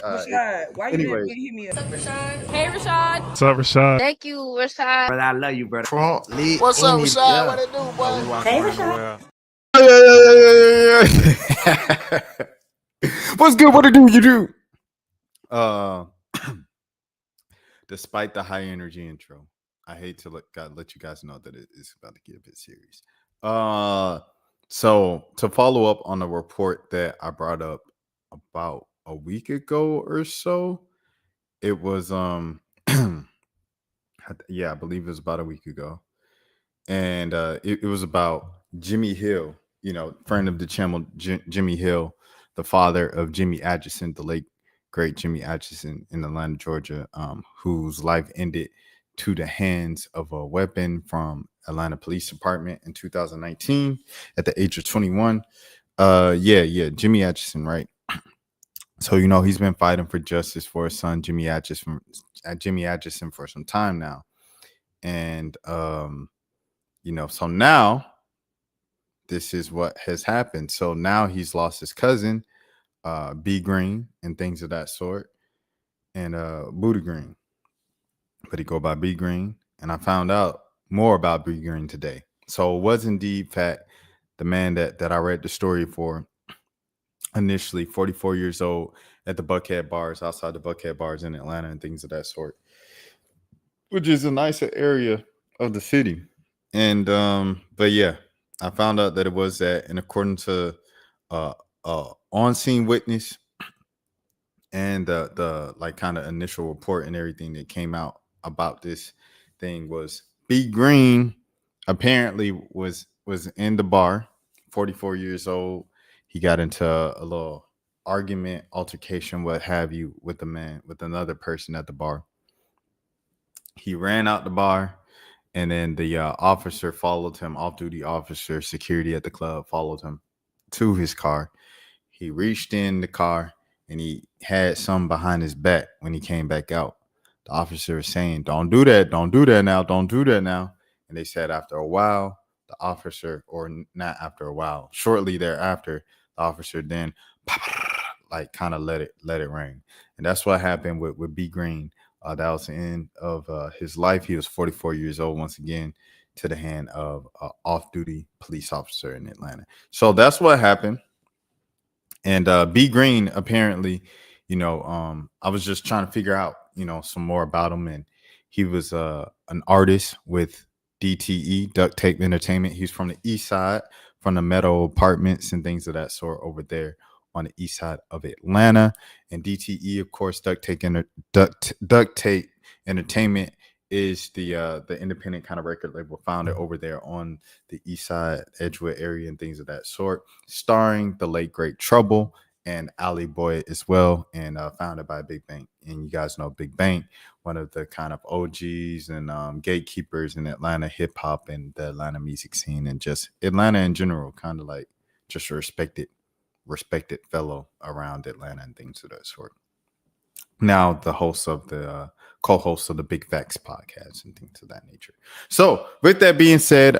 Rashad, why you didn't hit me up? What's up, Rashad? Hey, Rashad. What's up, Rashad? Thank you, Rashad. Brother, I love you, brother. What's up, Rashad? What it do, boy? Hey, Rashad. What's good? What it do? You do? Despite the high energy intro, I hate to let you guys know that it is about to get a bit serious. So to follow up on the report that I brought up about a week ago or so, it was yeah, I believe it was about a week ago, and it was about Jimmy Hill, friend of the channel, Jimmy Hill, the father of Jimmy Atchison, the late great Jimmy Atchison in Atlanta, Georgia, whose life ended to the hands of a weapon from Atlanta Police Department in 2019 at the age of 21. Jimmy Atchison, right? So he's been fighting for justice for his son Jimmy Atchison for some time now, and so now this is what has happened. So now he's lost his cousin, B Green, and things of that sort, and Buddha Green, but he go by B Green, and I found out more about B Green today. So it was indeed fact the man that I read the story for initially, 44 years old, at the Buckhead bars, outside the Buckhead bars in Atlanta and things of that sort, which is a nicer area of the city. And but yeah, I found out that it was that, and according to on-scene witness and the like kind of initial report and everything that came out about this thing, was B Green apparently was in the bar, 44 years old. He got into a little argument, altercation, what have you, with another person at the bar. He ran out the bar, and then the officer followed him, off-duty officer, security at the club, followed him to his car. He reached in the car, and he had some behind his back when he came back out. The officer was saying, don't do that now, don't do that now. And they said after a while, the officer, or not after a while, shortly thereafter, the officer then like kind of let it ring. And that's what happened with B Green. That was the end of his life. He was 44 years old, once again, to the hand of an off-duty police officer in Atlanta. So that's what happened. And B Green, apparently, I was just trying to figure out, some more about him. And he was an artist with DTE, Duct Tape Entertainment. He's from the east side, from the Meadow Apartments and things of that sort over there on the east side of Atlanta. And DTE, of course, Duct Tape Entertainment is the independent kind of record label founded over there on the east side, Edgewood area and things of that sort, starring the late great Trouble and Ali Boy as well, and founded by Big Bank. And you guys know Big Bank, one of the kind of OGs and gatekeepers in Atlanta hip hop and the Atlanta music scene, and just Atlanta in general, kind of like just a respected fellow around Atlanta and things of that sort. Now the host of the co-host of the Big Facts podcast and things of that nature. So with that being said,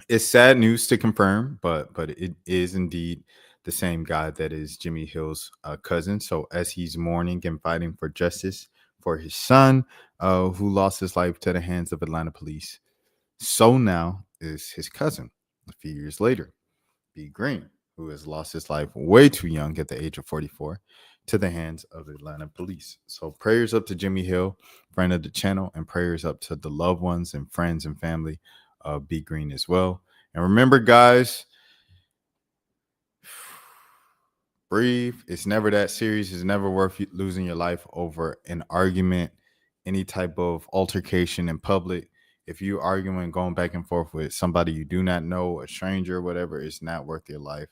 it's sad news to confirm, but it is indeed the same guy that is Jimmy Hill's cousin. So as he's mourning and fighting for justice for his son, who lost his life to the hands of Atlanta police, so now is his cousin a few years later, B Green, who has lost his life way too young at the age of 44 to the hands of Atlanta police. So prayers up to Jimmy Hill, friend of the channel, and prayers up to the loved ones and friends and family of B Green as well. And remember, guys, breathe. It's never that serious. It's never worth losing your life over an argument, any type of altercation in public. If you're arguing, going back and forth with somebody you do not know, a stranger or whatever, it's not worth your life.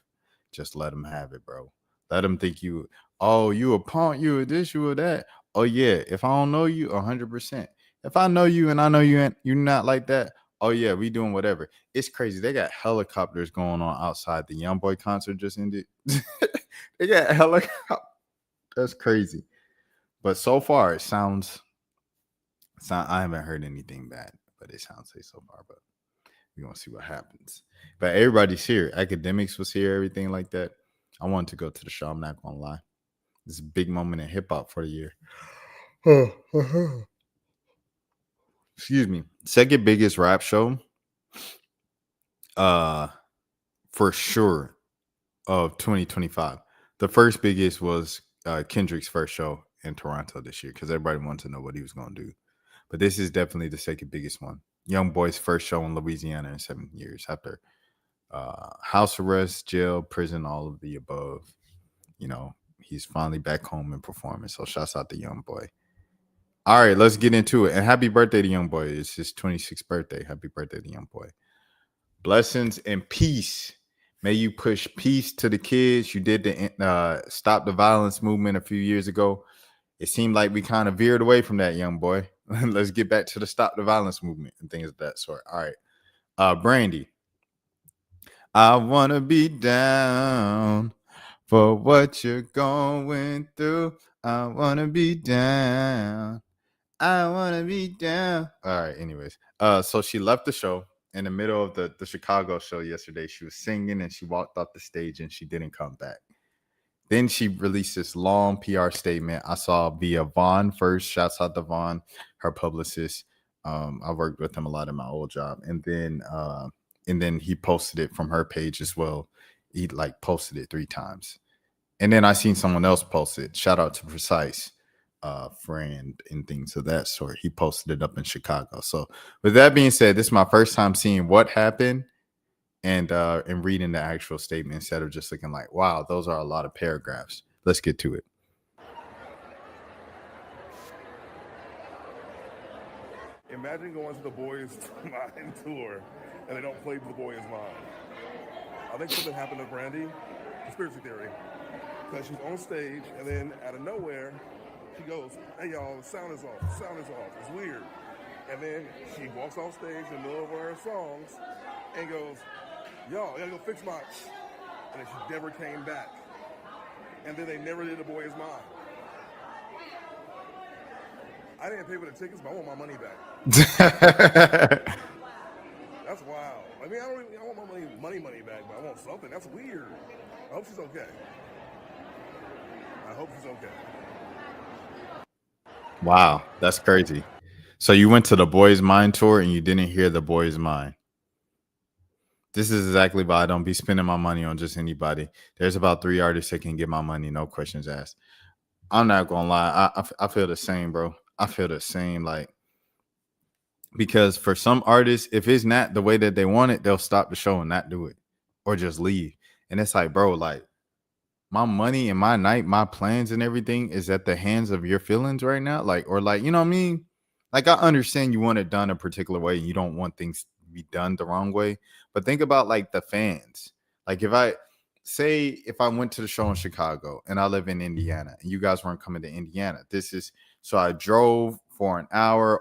Just let them have it, bro. Let them think you a punk, you a this, you a that. Oh, yeah, if I don't know you, 100%. If I know you and I know you're not like that, oh, yeah, we doing whatever. It's crazy. They got helicopters going on outside. The YoungBoy concert just ended. They got helicopters. That's crazy. But so far, it sounds I haven't heard anything bad, but it sounds like so far. But we're going to see what happens. But everybody's here. Academics was here, everything like that. I wanted to go to the show. I'm not going to lie. It's a big moment in hip hop for the year. Excuse me. Second biggest rap show, for sure, of 2025. The first biggest was Kendrick's first show in Toronto this year because everybody wanted to know what he was going to do. But this is definitely the second biggest one. Young Boy's first show in Louisiana in 7 years after house arrest, jail, prison, all of the above. You know, he's finally back home and performing. So shouts out to Young Boy. All right, let's get into it. And happy birthday to Young Boy. It's his 26th birthday. Happy birthday to Young Boy. Blessings and peace. May you push peace to the kids. You did the Stop the Violence movement a few years ago. It seemed like we kind of veered away from that, Young Boy. Let's get back to the Stop the Violence movement and things of that sort. All right. Brandy. I want to be down for what you're going through. I want to be down. I want to be down. All right. Anyways, so she left the show in the middle of the Chicago show yesterday. She was singing and she walked off the stage and she didn't come back. Then she released this long PR statement. I saw via Vaughn first. Shouts out to Vaughn, her publicist. I worked with him a lot in my old job. And then he posted it from her page as well. He like posted it 3 times. And then I seen someone else post it. Shout out to Precise. Friend and things of that sort. He posted it up in Chicago. So with that being said, this is my first time seeing what happened and reading the actual statement instead of just looking like, wow, those are a lot of paragraphs. Let's get to it. Imagine going to the Boys Mind tour and they don't play The Boys Mind. I think something happened to Brandy, conspiracy theory, because she's on stage and then out of nowhere she goes, hey y'all, the sound is off, the sound is off, it's weird. And then she walks off stage in the middle of her songs and goes, y'all, I gotta go fix my, and then she never came back. And then they never did The Boys Mind. I didn't pay for the tickets, but I want my money back. That's wild. I mean, I want my money back, but I want something. That's weird. I hope she's okay. I hope she's okay. Wow, that's crazy. So you went to the Boys Mind tour and you didn't hear the Boys Mind. This is exactly why I don't be spending my money on just anybody. There's about 3 artists that can get my money, no questions asked. I'm not gonna lie, I feel the same, bro. I feel the same, like, because for some artists, if it's not the way that they want it, they'll stop the show and not do it or just leave. And it's like, bro, like, my money and my night, my plans and everything is at the hands of your feelings right now. Like, or like, you know what I mean? Like, I understand you want it done a particular way and you don't want things to be done the wrong way. But think about like the fans. Like if I went to the show in Chicago and I live in Indiana and you guys weren't coming to Indiana, so I drove for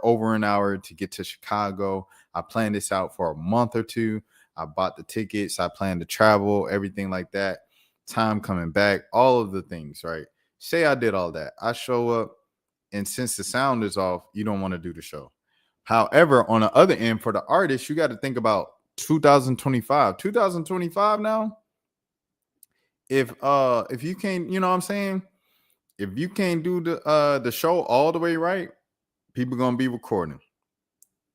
over an hour to get to Chicago. I planned this out for a month or 2. I bought the tickets. I planned to travel, everything like that. Time coming back, all of the things, right? Say I did all that. I show up, and since the sound is off, you don't want to do the show. However, on the other end, for the artist, you got to think about 2025. 2025 now. If you can't, you know what I'm saying? If you can't do the show all the way right, people gonna be recording.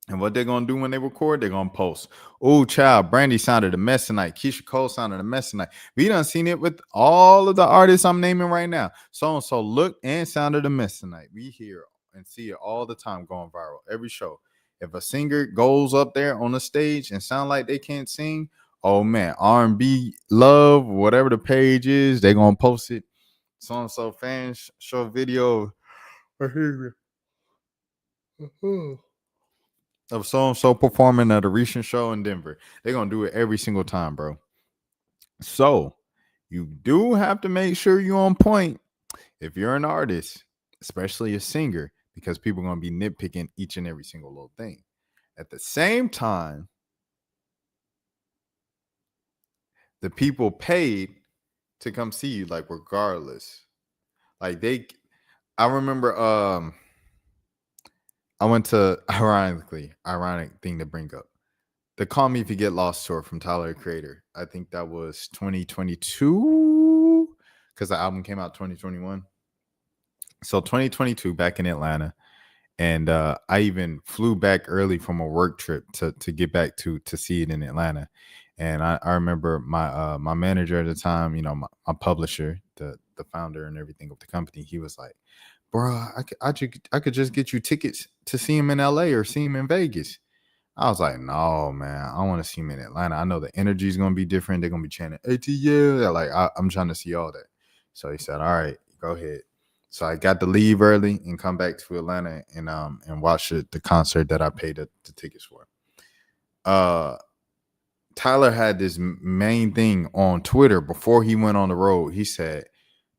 And what they're going to do when they record, they're going to post. Oh, child, Brandy sounded a mess tonight. Keisha Cole sounded a mess tonight. We done seen it with all of the artists I'm naming right now. So-and-so looked and sounded a mess tonight. We hear and see it all the time going viral. Every show. If a singer goes up there on the stage and sound like they can't sing, oh, man, R&B Love, whatever the page is, they're going to post it. So-and-so fans show video. Of so-and-so performing at a recent show in Denver. They're going to do it every single time, bro. So you do have to make sure you're on point if you're an artist, especially a singer, because people are going to be nitpicking each and every single little thing. At the same time, the people paid to come see you, like, regardless. Like, I remember I went to, ironic thing to bring up, the Call Me If You Get Lost tour from Tyler, the Creator. I think that was 2022 because the album came out 2021. So 2022 back in Atlanta. And I even flew back early from a work trip to get back to see it in Atlanta. And I remember my manager at the time, you know, my publisher, the founder and everything of the company, he was like, bro, I could just get you tickets to see him in LA or see him in Vegas. I was like, no, man, I want to see him in Atlanta. I know the energy is going to be different. They're going to be chanting ATL. Like, I'm trying to see all that. So he said, all right, go ahead. So I got to leave early and come back to Atlanta and watch the concert that I paid the tickets for. Tyler had this main thing on Twitter before he went on the road. He said,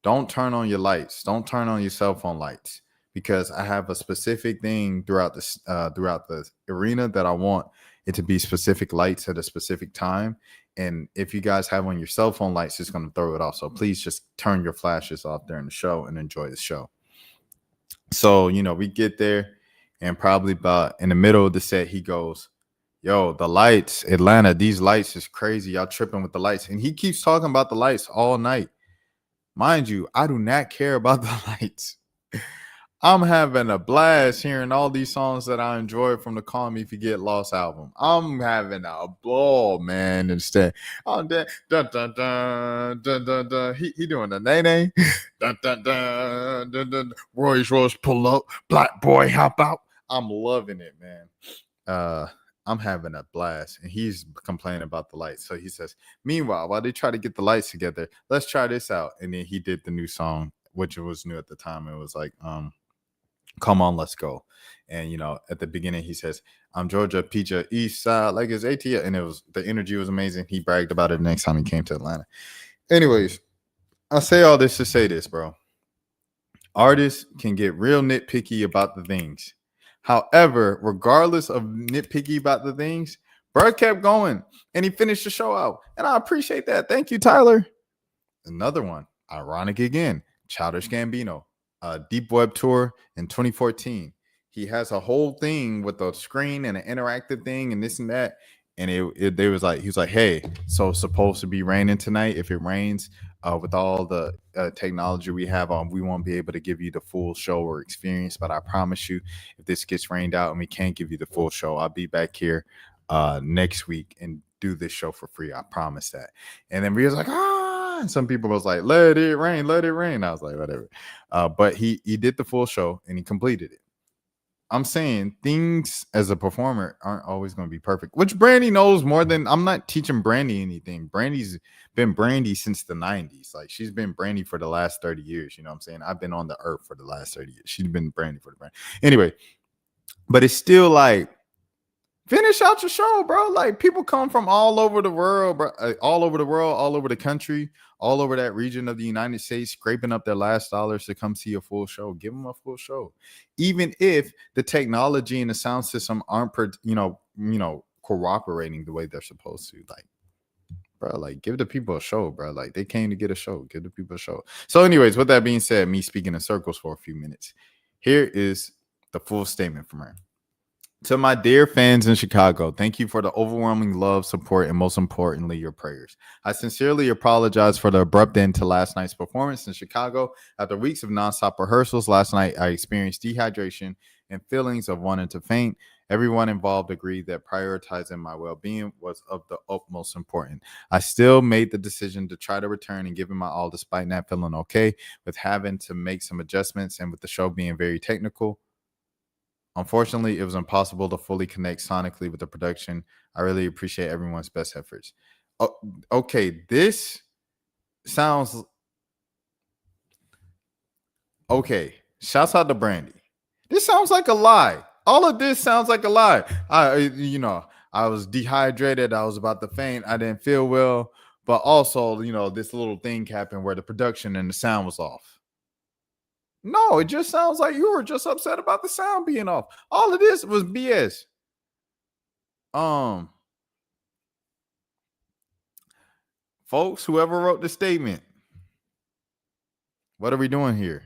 don't turn on your lights. Don't turn on your cell phone lights, because I have a specific thing throughout the arena that I want it to be specific lights at a specific time. And if you guys have on your cell phone lights, it's going to throw it off. So please just turn your flashes off during the show and enjoy the show. So, you know, we get there, and probably about in the middle of the set, he goes, yo, the lights, Atlanta, these lights is crazy. Y'all tripping with the lights. And he keeps talking about the lights all night. Mind you, I do not care about the lights. I'm having a blast hearing all these songs that I enjoyed from the Call Me If You Get Lost album. I'm having a ball, man. Instead, dun dun dun dun dun dun dun. He doing the nay. Dun dun dun dun dun. Royce pull up. Black boy hop out. I'm loving it, man. I'm having a blast, and he's complaining about the lights. So he says, meanwhile, while they try to get the lights together, let's try this out. And then he did the new song, which was new at the time. It was like, come on, let's go. And, you know, at the beginning, he says, I'm Georgia, Peacha, East Side, like it's ATL. And it was, the energy was amazing. He bragged about it the next time he came to Atlanta. Anyways, I say all this to say this, bro. Artists can get real nitpicky about the things. However, regardless of nitpicky about the things, bro kept going and he finished the show out. And I appreciate that. Thank you, Tyler. Another one, ironic again, Childish Gambino, Deep Web Tour in 2014. He has a whole thing with a screen and an interactive thing and this and that. And he was like, hey, so it's supposed to be raining tonight. If it rains, with all the technology we have on, we won't be able to give you the full show or experience. But I promise you, if this gets rained out and we can't give you the full show, I'll be back here next week and do this show for free. I promise that. And then we was like, and some people was like, let it rain, let it rain. I was like, whatever. But he did the full show and he completed it. I'm saying things as a performer aren't always going to be perfect, which Brandy knows more than I'm not teaching Brandy anything. Brandy's been Brandy since the 90s. Like, she's been Brandy for the last 30 years. You know what I'm saying? I've been on the earth for the last 30 years. She's been Brandy for the brand. Anyway, but it's still like, finish out your show, bro. Like, people come from all over the world, bro. All over the world, all over the country, all over that region of the United States, scraping up their last dollars to come see a full show. Give them a full show. Even if the technology and the sound system aren't, cooperating the way they're supposed to. Like, bro, like, give the people a show, bro. Like, they came to get a show. Give the people a show. So anyways, with that being said, me speaking in circles for a few minutes, here is the full statement from her. To my dear fans in Chicago, thank you for the overwhelming love, support, and most importantly, your prayers. I sincerely apologize for the abrupt end to last night's performance in Chicago. After weeks of nonstop rehearsals last night, I experienced dehydration and feelings of wanting to faint. Everyone involved agreed that prioritizing my well-being was of the utmost importance. I still made the decision to try to return and give it my all despite not feeling okay, with having to make some adjustments and with the show being very technical. Unfortunately, it was impossible to fully connect sonically with the production. I really appreciate everyone's best efforts. Oh, okay, this sounds... Okay, shouts out to Brandy. This sounds like a lie. All of this sounds like a lie. I was dehydrated. I was about to faint. I didn't feel well. But also, this little thing happened where the production and the sound was off. No, it just sounds like you were just upset about the sound being off. All of this was BS. Folks, whoever wrote the statement, what are we doing here?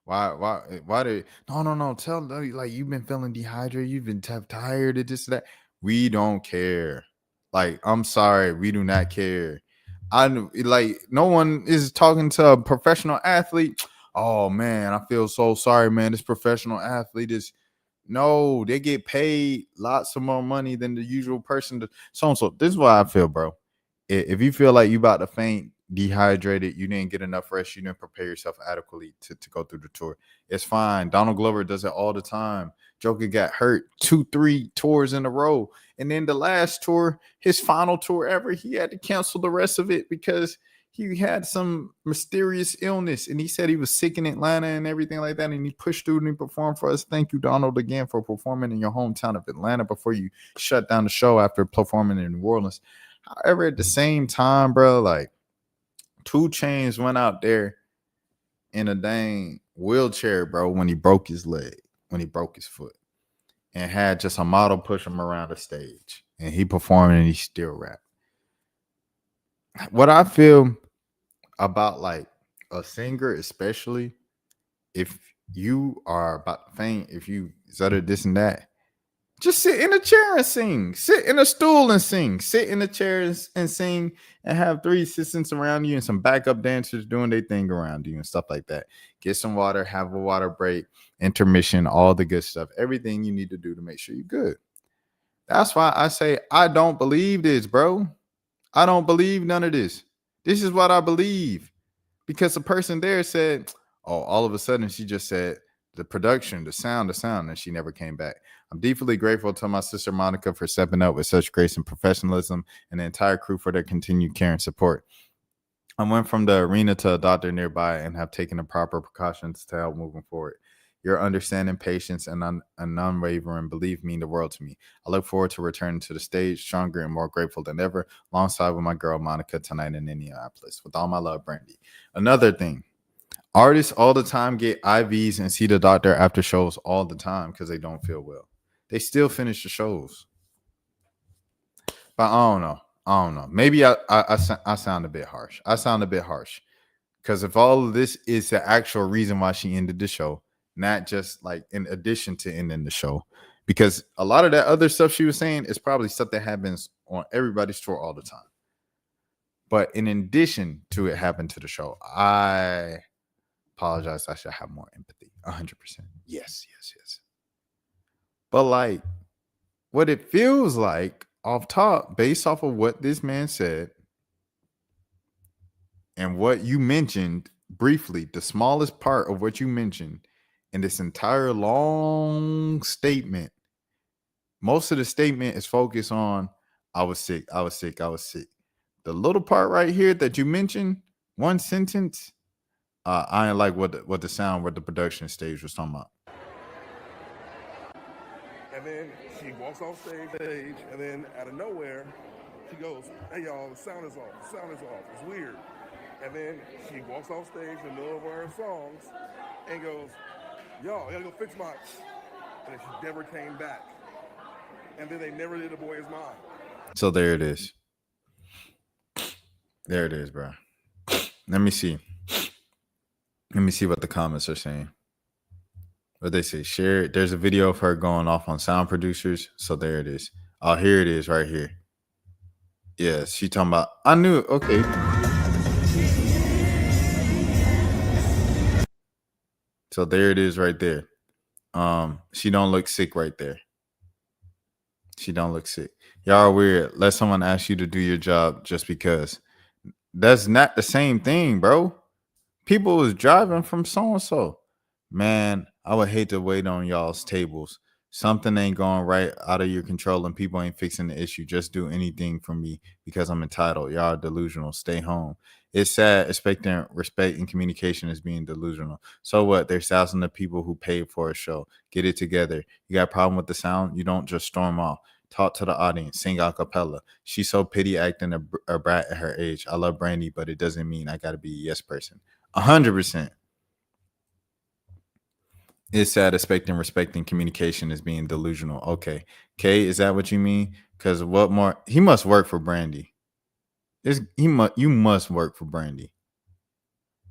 Why did no tell, like, you've been feeling dehydrated, you've been tired of this, that. We don't care. Like, I'm sorry, we do not care. No one is talking to a professional athlete. oh man, I feel so sorry, man. This professional athlete is no, they get paid lots of more money than the usual person. So this is what I feel, bro. If you feel like you about to faint, dehydrated, you didn't get enough rest, you didn't prepare yourself adequately to go through the tour, it's fine. Donald Glover does it all the time. Joker got hurt 2-3 tours in a row. And then the last tour, his final tour ever, he had to cancel the rest of it because he had some mysterious illness. And he said he was sick in Atlanta and everything like that. And he pushed through and he performed for us. Thank you, Donald, again for performing in your hometown of Atlanta before you shut down the show after performing in New Orleans. However, at the same time, bro, like 2 Chainz went out there in a dang wheelchair, bro, when he broke his leg, when he broke his foot, and had just a model push him around the stage. And he performed and he still rapped. What I feel about like a singer, especially if you are about to faint, if you stutter this and that, just sit in a chair and sing. Sit in a stool and sing. Sit in a chair and sing, and have 3 assistants around you and some backup dancers doing their thing around you and stuff like that. Get some water, have a water break, intermission, all the good stuff. Everything you need to do to make sure you're good. That's why I say I don't believe this, bro. I don't believe none of this. This is what I believe. Because the person there said, oh, all of a sudden she just said, the production, the sound, and she never came back. I'm deeply grateful to my sister Monica for stepping up with such grace and professionalism, and the entire crew for their continued care and support. I went from the arena to a doctor nearby and have taken the proper precautions to help moving forward. Your understanding, patience, and unwavering belief mean the world to me. I look forward to returning to the stage stronger and more grateful than ever, alongside with my girl Monica tonight in Indianapolis. With all my love, Brandy. Another thing. Artists all the time get IVs and see the doctor after shows all the time because they don't feel well. They still finish the shows. But I don't know. Maybe I sound a bit harsh. Because if all of this is the actual reason why she ended the show, not just like in addition to ending the show, because a lot of that other stuff she was saying is probably stuff that happens on everybody's tour all the time. But in addition to it happened to the show, I apologize. I should have more empathy. 100%. Yes. But like what it feels like off top, based off of what this man said and what you mentioned briefly, the smallest part of what you mentioned in this entire long statement, most of the statement is focused on I was sick. The little part right here that you mentioned, one sentence, I ain't like what the production stage was talking about. And then she walks off stage, and then out of nowhere, she goes, hey y'all, the sound is off. It's weird. And then she walks off stage in the middle of her songs and goes, y'all, I gotta go fix my. And she never came back. And then they never did A Boy Is Mine. So there it is. There it is, bro. Let me see what the comments are saying. What they say, share it. There's a video of her going off on sound producers. So there it is. Oh, here it is right here. Yeah, she talking about, I knew it. Okay. So there it is right there. She don't look sick right there. She don't look sick. Y'all are weird. Let someone ask you to do your job just because. That's not the same thing, bro. People was driving from so-and-so. Man, I would hate to wait on y'all's tables. Something ain't going right out of your control and people ain't fixing the issue. Just do anything for me because I'm entitled. Y'all are delusional. Stay home. It's sad expecting respect and communication as being delusional. So what? There's thousands of people who paid for a show. Get it together. You got a problem with the sound? You don't just storm off. Talk to the audience. Sing a cappella. She's so pity acting a brat at her age. I love Brandy, but it doesn't mean I got to be a yes person. 100%. It's sad expecting respect and communication as being delusional. Okay. Kay, is that what you mean? Because what more? He must work for Brandy. You must work for Brandy.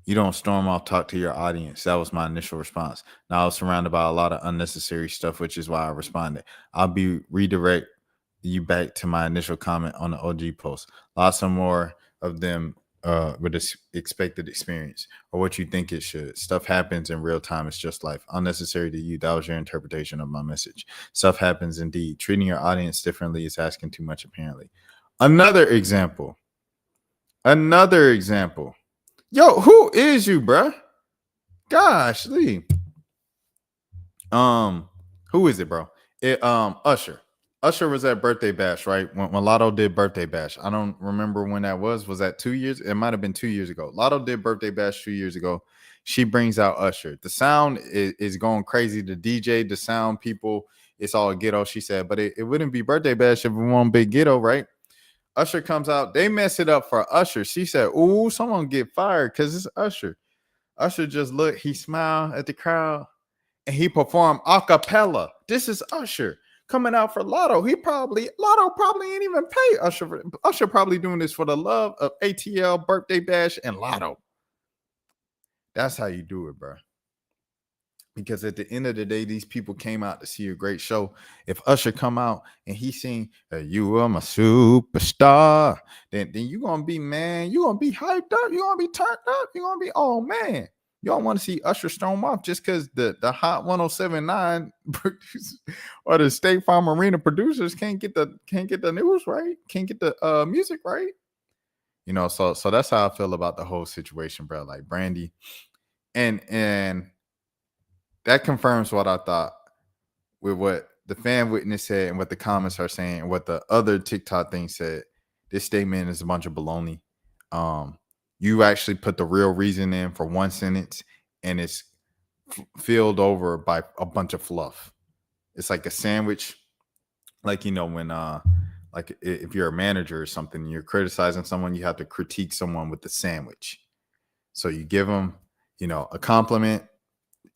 You don't storm off, talk to your audience. That was my initial response. Now I was surrounded by a lot of unnecessary stuff, which is why I responded. I'll be redirect you back to my initial comment on the OG post. Lots of more of them with this expected experience or what you think it should. Stuff happens in real time. It's just life. Unnecessary to you. That was your interpretation of my message. Stuff happens indeed. Treating your audience differently is asking too much, apparently. Another example. Yo, who is you, bruh? Gosh, Lee. Who is it, bro? Usher. Usher was at Birthday Bash, right? When Lotto did Birthday Bash. I don't remember when that was. Was that 2 years? It might have been 2 years ago. Lotto did Birthday Bash 2 years ago. She brings out Usher. The sound is going crazy. The DJ, the sound people, it's all ghetto, she said. But it wouldn't be Birthday Bash if it wasn't big ghetto, right? Usher comes out. They mess it up for Usher. She said, ooh, someone get fired because it's Usher. Usher just looked. He smiled at the crowd. And he performed a cappella. This is Usher coming out for Lotto. Lotto probably ain't even pay Usher. Usher probably doing this for the love of ATL, Birthday Bash, and Lotto. That's how you do it, bro. Because at the end of the day, these people came out to see a great show. If Usher come out and he sing, you are my superstar, then you're going to be, man, you're going to be hyped up. You're going to be turned up. You're going to be, oh, man. You don't want to see Usher storm off just because the Hot 107.9 producers or the State Farm Arena producers can't get the news right, can't get the music right. You know, so that's how I feel about the whole situation, bro. Like Brandy, and that confirms what I thought with what the fan witness said and what the comments are saying and what the other TikTok thing said. This statement is a bunch of baloney. You actually put the real reason in for one sentence and it's filled over by a bunch of fluff. It's like a sandwich. Like, you know, when like if you're a manager or something, you're criticizing someone, you have to critique someone with the sandwich. So you give them, you know, a compliment,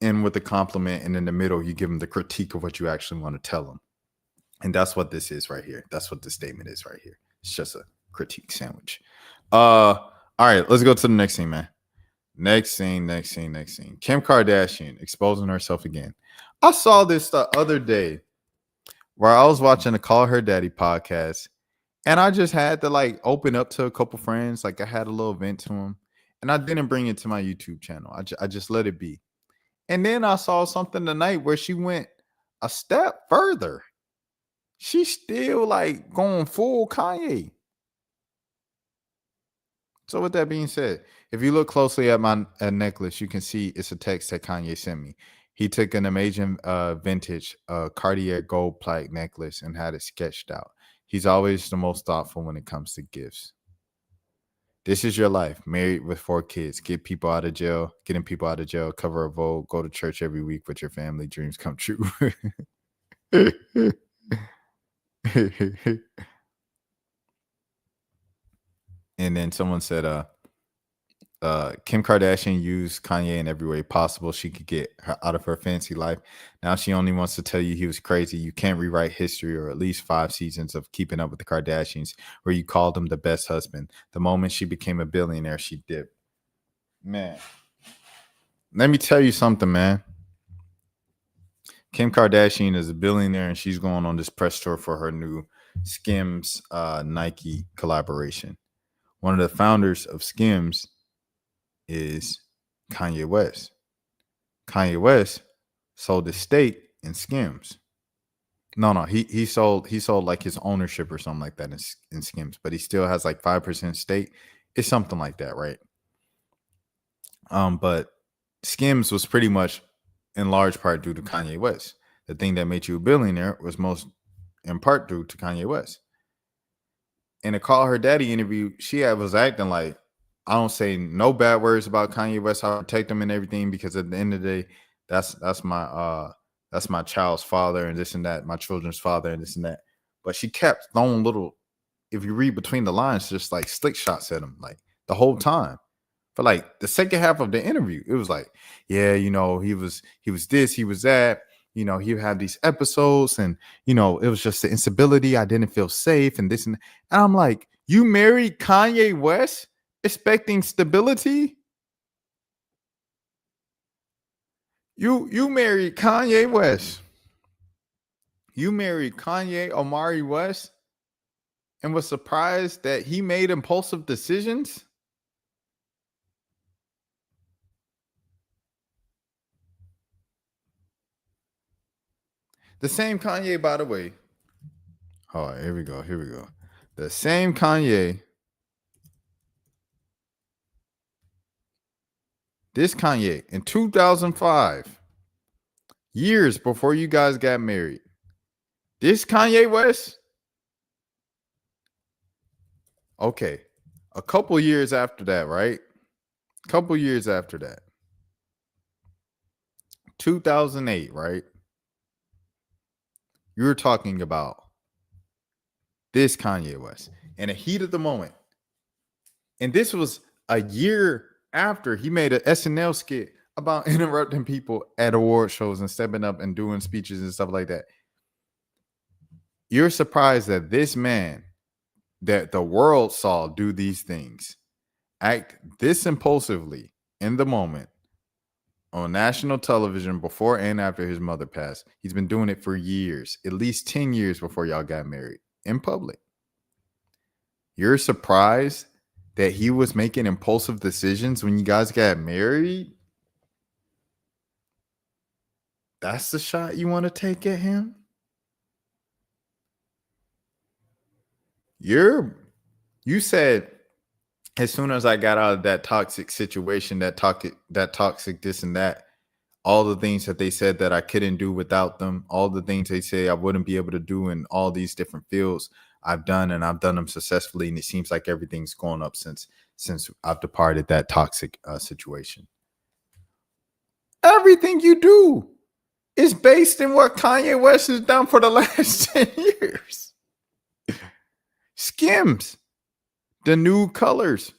end with the compliment, and in the middle, you give them the critique of what you actually want to tell them. And that's what this is right here. That's what the statement is right here. It's just a critique sandwich. All right, let's go to the next scene, man. Next scene. Kim Kardashian exposing herself again. I saw this the other day where I was watching the Call Her Daddy podcast, and I just had to like open up to a couple friends. Like I had a little vent to them, and I didn't bring it to my YouTube channel. I just let it be. And then I saw something tonight where she went a step further. She's still like going full Kanye. So with that being said, if you look closely at my necklace, you can see it's a text that Kanye sent me. He took an amazing vintage Cartier gold plaque necklace and had it sketched out. He's always the most thoughtful when it comes to gifts. This is your life, married with 4 kids, getting people out of jail, cover a Vogue, go to church every week with your family, dreams come true. And then someone said, Kim Kardashian used Kanye in every way possible she could get her out of her fancy life. Now she only wants to tell you he was crazy. You can't rewrite history, or at least 5 seasons of Keeping Up with the Kardashians where you called him the best husband. The moment she became a billionaire, she dipped. Man, let me tell you something, man. Kim Kardashian is a billionaire and she's going on this press tour for her new Skims Nike collaboration. One of the founders of Skims is Kanye West. Kanye West sold his stake in Skims. No, he sold like his ownership or something like that in Skims, but he still has like 5% stake. It's something like that, right? But Skims was pretty much in large part due to Kanye West. The thing that made you a billionaire was most in part due to Kanye West. In a Call Her Daddy interview, she was acting like, I don't say no bad words about Kanye West. I protect him and everything because at the end of the day, that's my child's father and this and that, my children's father and this and that. But she kept throwing little, if you read between the lines, just like slick shots at him, like the whole time. For like the second half of the interview, it was like, yeah, you know, he was this, he was that. You know, he would have these episodes and, you know, it was just the instability. I didn't feel safe and this and that. And I'm like, you married Kanye West expecting stability? You married Kanye West. You married Kanye Omari West and was surprised that he made impulsive decisions? The same Kanye, by the way. All right, here we go. Here we go. The same Kanye. This Kanye in 2005, years before you guys got married. This Kanye West. Okay. A couple years after that, right? Couple years after that. 2008, right? You're talking about this Kanye West in the heat of the moment. And this was a year after he made an SNL skit about interrupting people at award shows and stepping up and doing speeches and stuff like that. You're surprised that this man that the world saw do these things, act this impulsively in the moment on national television before and after his mother passed. He's been doing it for years, at least 10 years before y'all got married in public. You're surprised that he was making impulsive decisions when you guys got married? That's the shot you want to take at him? You said as soon as I got out of that toxic situation, that toxic this and that, all the things that they said that I couldn't do without them, all the things they say I wouldn't be able to do in all these different fields, I've done, and I've done them successfully. And it seems like everything's gone up since I've departed that toxic situation. Everything you do is based in what Kanye West has done for the last 10 years. Skims, the new colors,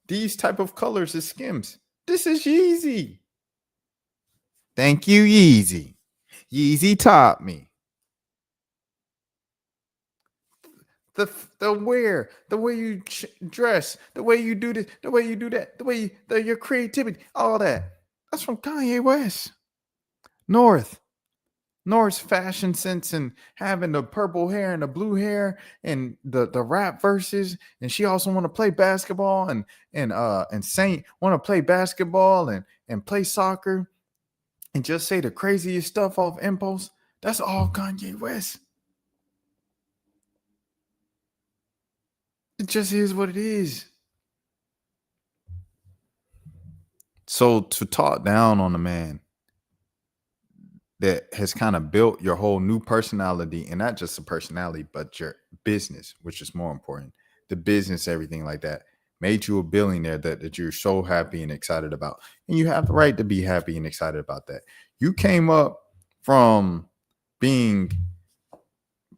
these type of colors is Skims. This is Yeezy. Thank you, Yeezy. Yeezy taught me. The wear, the way you dress, the way you do this, the way you do that, the way your creativity, all that. That's from Kanye West. North's fashion sense and having the purple hair and the blue hair and the rap verses, and she also want to play basketball and Saint want to play basketball and play soccer and just say the craziest stuff off impulse. That's all Kanye West. It just is what it is. So to talk down on a man that has kind of built your whole new personality, and not just a personality, but your business, which is more important. The business, everything like that, made you a billionaire that you're so happy and excited about. And you have the right to be happy and excited about that. You came up from being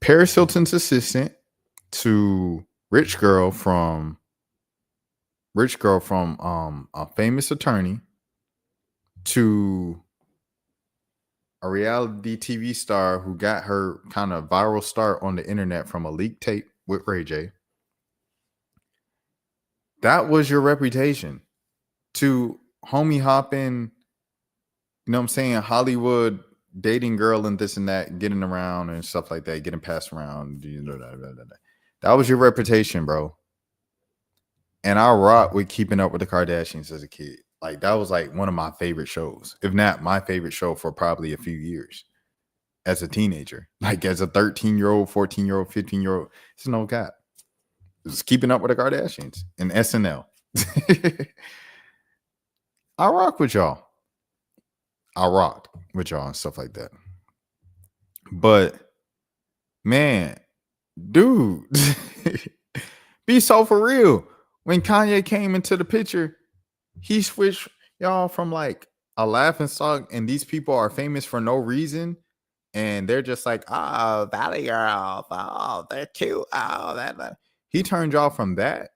Paris Hilton's assistant to rich girl from a famous attorney to a reality TV star who got her kind of viral start on the internet from a leaked tape with Ray J. That was your reputation. To homie hopping, you know what I'm saying, Hollywood dating girl and this and that, getting around and stuff like that, getting passed around. That was your reputation, bro. And I rock with Keeping Up with the Kardashians as a kid. Like, that was like one of my favorite shows, if not my favorite show for probably a few years as a teenager. Like, as a 13-year-old, 14-year-old, 15-year-old, it's no cap. It was Keeping Up with the Kardashians and SNL. I rock with y'all. I rocked with y'all and stuff like that. But, man, dude, be so for real. When Kanye came into the picture, he switched y'all from like a laughing stock, and these people are famous for no reason, and they're just like, oh, Valley Girl, oh, they're cute, oh, that. He turned y'all from that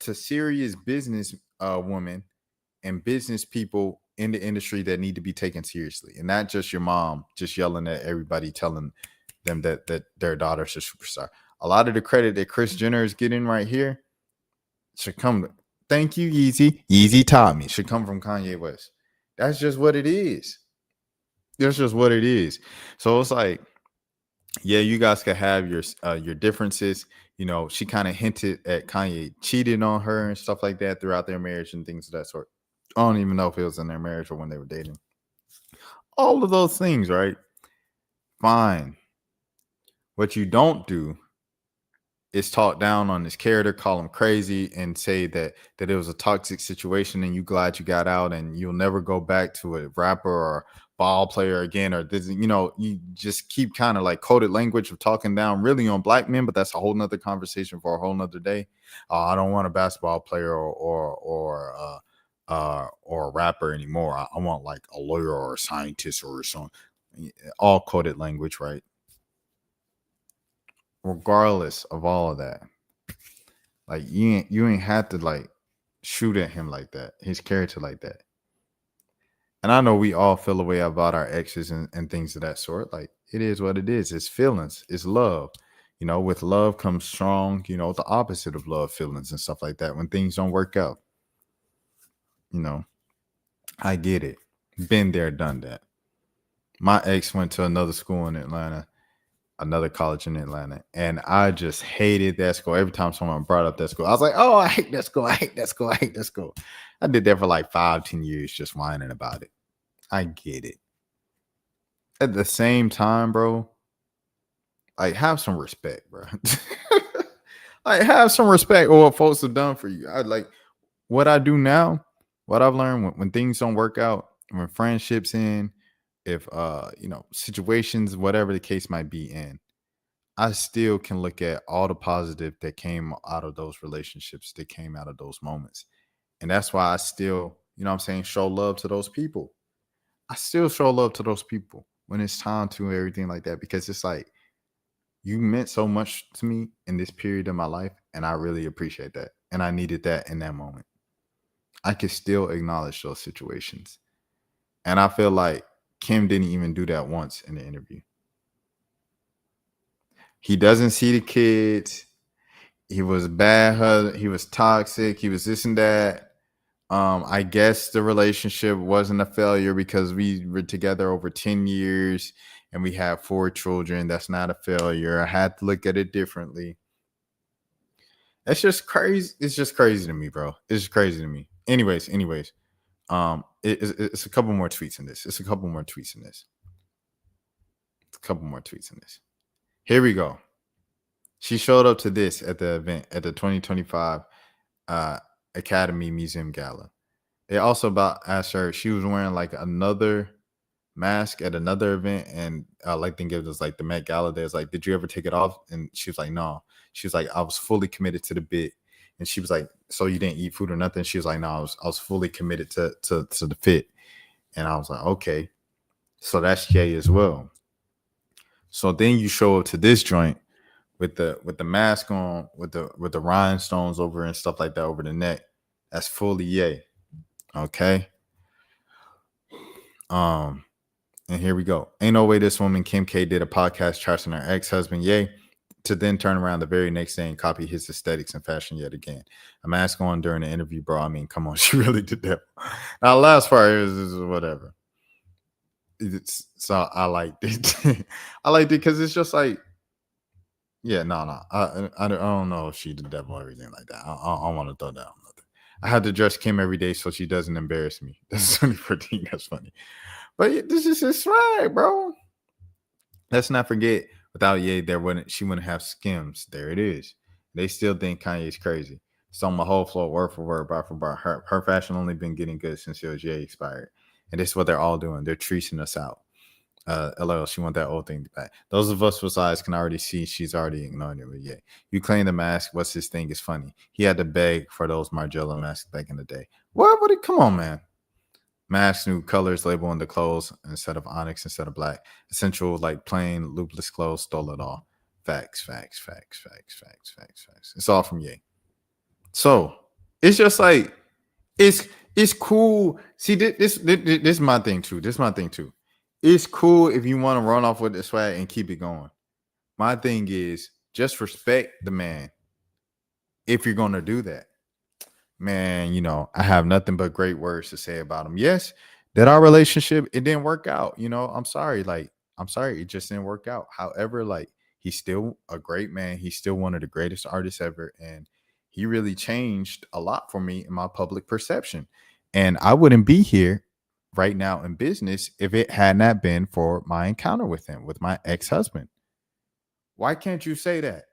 to serious business women and business people in the industry that need to be taken seriously, and not just your mom just yelling at everybody, telling them that their daughter's a superstar. A lot of the credit that Kris Jenner is getting right here should come. Thank you, Yeezy. Yeezy taught me. Should come from Kanye West. That's just what it is. That's just what it is. So it's like, yeah, you guys could have your differences. You know, she kind of hinted at Kanye cheating on her and stuff like that throughout their marriage and things of that sort. I don't even know if it was in their marriage or when they were dating. All of those things, right? fine. What you don't do is talk down on his character, call him crazy, and say that it was a toxic situation and you glad you got out and you'll never go back to a rapper or ball player again, or this, you just keep kind of like coded language of talking down really on black men, but that's a whole nother conversation for a whole nother day. I don't want a basketball player or a rapper anymore. I want like a lawyer or a scientist or something. All coded language, right? Regardless of all of that, like you ain't had to like shoot at him like that, his character like that. And I know we all feel a way about our exes and things of that sort. Like, it is what it is. It's feelings. It's love. With love comes strong, the opposite of love, feelings and stuff like that when things don't work out. I get it. Been there, done that. My ex went to another school in Atlanta, another college in Atlanta, and I just hated that school. Every time someone brought up that school, I was like, oh, I hate that school. I hate that school. I hate that school. I did that for like 5-10 years just whining about it. I get it. At the same time, bro, like, have some respect, bro. Like, have some respect for what folks have done for you. I like what I do now, what I've learned when things don't work out, when friendships end, if situations, whatever the case might be in, I still can look at all the positive that came out of those relationships, that came out of those moments. And that's why I still, show love to those people. I still show love to those people when it's time to, everything like that, because it's like, you meant so much to me in this period of my life, and I really appreciate that. And I needed that in that moment. I can still acknowledge those situations. And I feel like Kim didn't even do that once in the interview. He doesn't see the kids. He was bad. He was toxic. He was this and that. I guess the relationship wasn't a failure because we were together over 10 years and we have 4 children. That's not a failure. I had to look at it differently. It's just crazy. It's just crazy to me, bro. It's just crazy to me. Anyways. It's a couple more tweets in this. Here we go. She showed up to this at the event at the 2025 Academy Museum Gala. They also asked her, she was wearing like another mask at another event, and like think it was like the Met Gala. There's like, did you ever take it off? And she was like, no. She was like, I was fully committed to the bit. And she was like, so you didn't eat food or nothing? She was like, no, I was fully committed to the fit. And I was like, okay, so that's Jay as well. So then you show up to this joint with the mask on, with the rhinestones over and stuff like that over the neck. That's fully Ye. Okay. And here we go. Ain't no way this woman Kim K did a podcast trashing her ex-husband Ye, to then turn around the very next day and copy his aesthetics and fashion yet again. A mask on during the interview, bro. I mean, come on, she really did that. Now, the last part is whatever. So I liked it. I liked it because it's just like, yeah, no. I don't know if she the devil or everything like that. I want to throw down nothing. I had to dress Kim every day so she doesn't embarrass me. That's 2014. That's funny. But this is his swag, bro. Let's not forget, without Ye, she wouldn't have Skims. There it is. They still think Kanye's crazy. So on my whole floor, word for word, bar for bar. Her fashion only been getting good since Ye expired. And this is what they're all doing. They're treating us out. LL, she want that old thing back. Those of us with eyes can already see she's already ignoring it with Ye. You claim the mask. What's his thing is funny. He had to beg for those Margiela masks back in the day. What? Come on, man. Mask, new colors, label on the clothes instead of onyx, instead of black. Essential, like plain, loopless clothes, stole it all. Facts. It's all from Ye. So it's just like, it's cool. See, this is my thing too. It's cool if you want to run off with the swag and keep it going. My thing is, just respect the man if you're going to do that. Man, I have nothing but great words to say about him. Yes, that our relationship, it didn't work out. I'm sorry. I'm sorry. It just didn't work out. However, he's still a great man. He's still one of the greatest artists ever. And he really changed a lot for me in my public perception. And I wouldn't be here right now in business if it had not been for my encounter with him, with my ex-husband. Why can't you say that?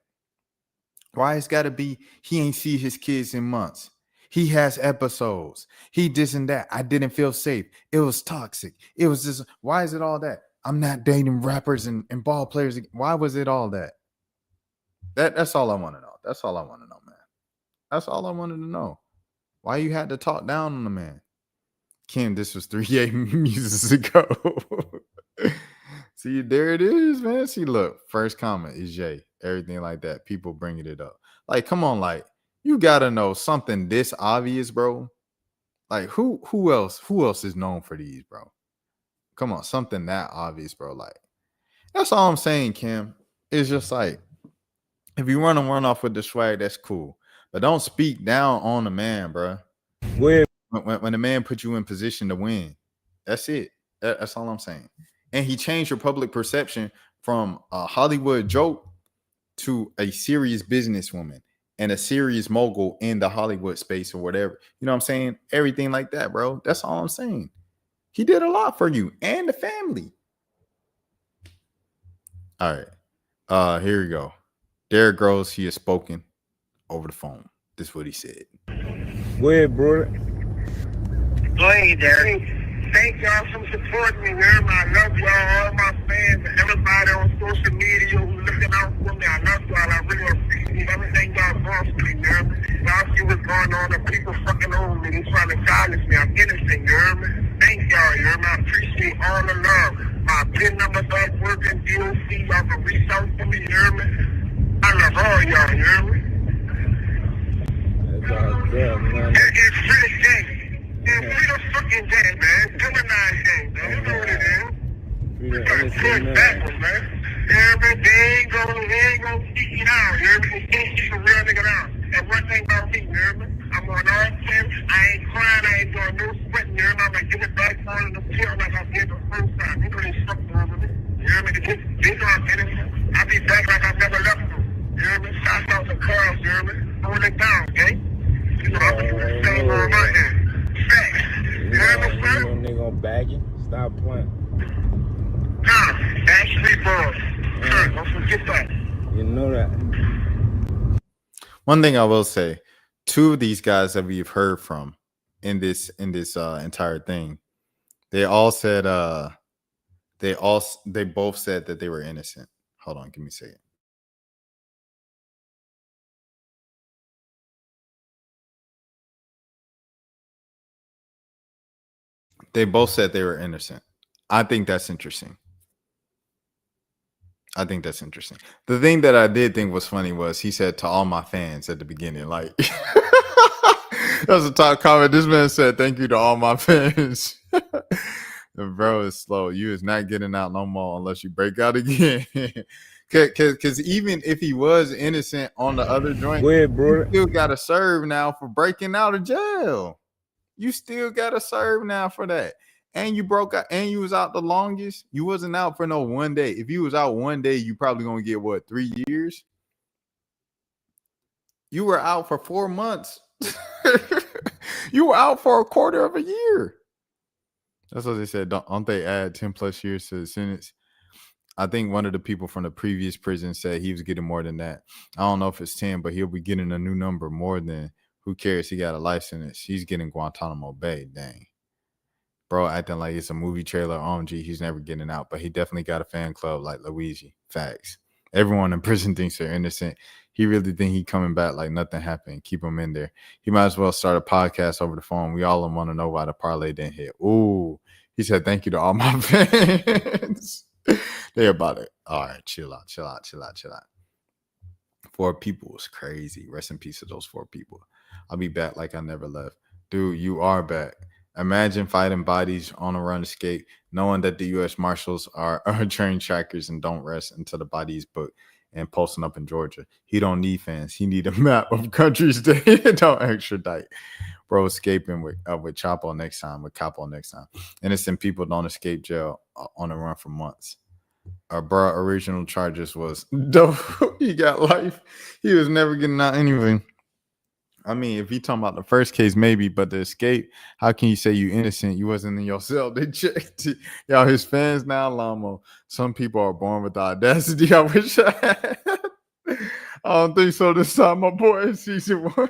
Why it's got to be he ain't see his kids in months? He has episodes. He this and that. I didn't feel safe. It was toxic. It was just, why is it all that? I'm not dating rappers and ball players. Why was it all that? That's all I want to know. That's all I want to know, man. That's all I wanted to know. Why you had to talk down on the man? Kim, this was 3 years ago. See, there it is, man. See, look, first comment is Jay. Everything like that. People bringing it up. Like, come on, like, you gotta know something this obvious, bro. Like, who else is known for these, bro? Come on, something that obvious, bro. Like, that's all I'm saying, Kim. It's just like, if you want to run off with the swag, that's cool. But don't speak down on the man, bro. When the man put you in position to win. That's it. That's all I'm saying. And he changed your public perception from a Hollywood joke to a serious businesswoman and a serious mogul in the Hollywood space or whatever. You know what I'm saying? Everything like that, bro. That's all I'm saying. He did a lot for you and the family. All right. Here we go. Derrick Gross, he has spoken over the phone. This is what he said. Go ahead, brother. Go ahead, Derrick. Thank y'all for supporting me, man. I love y'all, all my fans, and everybody on social media who's looking out for me. I love y'all. I really appreciate everything y'all doing for me, man. Y'all see what's going on, and people fucking over me. They trying to silence me. I'm innocent, you hear me? Thank y'all, you hear me? I appreciate all the love. My PIN number back working, DOC. Y'all can reach out to me, you hear me? I love all y'all, you hear me? It's free the game. It's free the fucking game, man. Gemini game, man. You know what it is. We gotta push backwards, man. They ain't gonna keep you down, you hear me? You can't keep a real nigga down. And one thing about me, you hear me? I'm on all 10. I ain't crying, I ain't doing no sweating, you hear me? I'm gonna give it back on the pill like I did the first time. You know they fucked over me. You hear me? They know I'm innocent. I'll be back like I never left them. You hear me? Shout out to Carl, you hear me? Hold it down, okay? You know, I'm gonna do the same on my end. Facts. You hear me, sir? Nigga gonna bag you. Stop playing. Nah, actually, bro. Don't forget that. You know that. One thing I will say, two of these guys that we've heard from in this entire thing, they all said they both said that they were innocent. Hold on, give me a second. They both said they were innocent. I think that's interesting. The thing that I did think was funny was he said to all my fans at the beginning, like, that's a top comment. This man said, thank you to all my fans. The bro is slow. You is not getting out no more unless you break out again. Because even if he was innocent on the other joint, you still got to serve now for breaking out of jail. You still got to serve now for that. And you broke out and you was out the longest. You wasn't out for no 1 day. If you was out 1 day, you probably going to get what, 3 years? You were out for 4 months. You were out for a quarter of a year. That's what they said. Don't they add 10 plus years to the sentence? I think one of the people from the previous prison said he was getting more than that. I don't know if it's 10, but he'll be getting a new number more than, who cares? He got a life sentence. He's getting Guantanamo Bay. Dang. Bro acting like it's a movie trailer. OMG, he's never getting out. But he definitely got a fan club like Luigi. Facts. Everyone in prison thinks they're innocent. He really think he coming back like nothing happened. Keep him in there. He might as well start a podcast over the phone. We all want to know why the parlay didn't hit. Ooh. He said, thank you to all my fans. They're about it. All right, chill out. 4 people was crazy. Rest in peace to those 4 people. I'll be back like I never left. Dude, you are back. Imagine fighting bodies on a run escape, knowing that the U.S. Marshals are trained trackers and don't rest until the body is booked and posting up in Georgia. He don't need fans. He need a map of countries that don't extradite. Bro, escaping with Chapo next time, with Capo next time. Innocent people don't escape jail on the run for months. Bro, original charges was dope. He got life. He was never getting out anyway. I mean, if you talking about the first case, maybe, but the escape, how can you say you innocent? You wasn't in your cell. They checked it. Y'all his fans now, Lamo. Some people are born with the audacity. I wish I had. I don't think so this time, my boy, in season 1.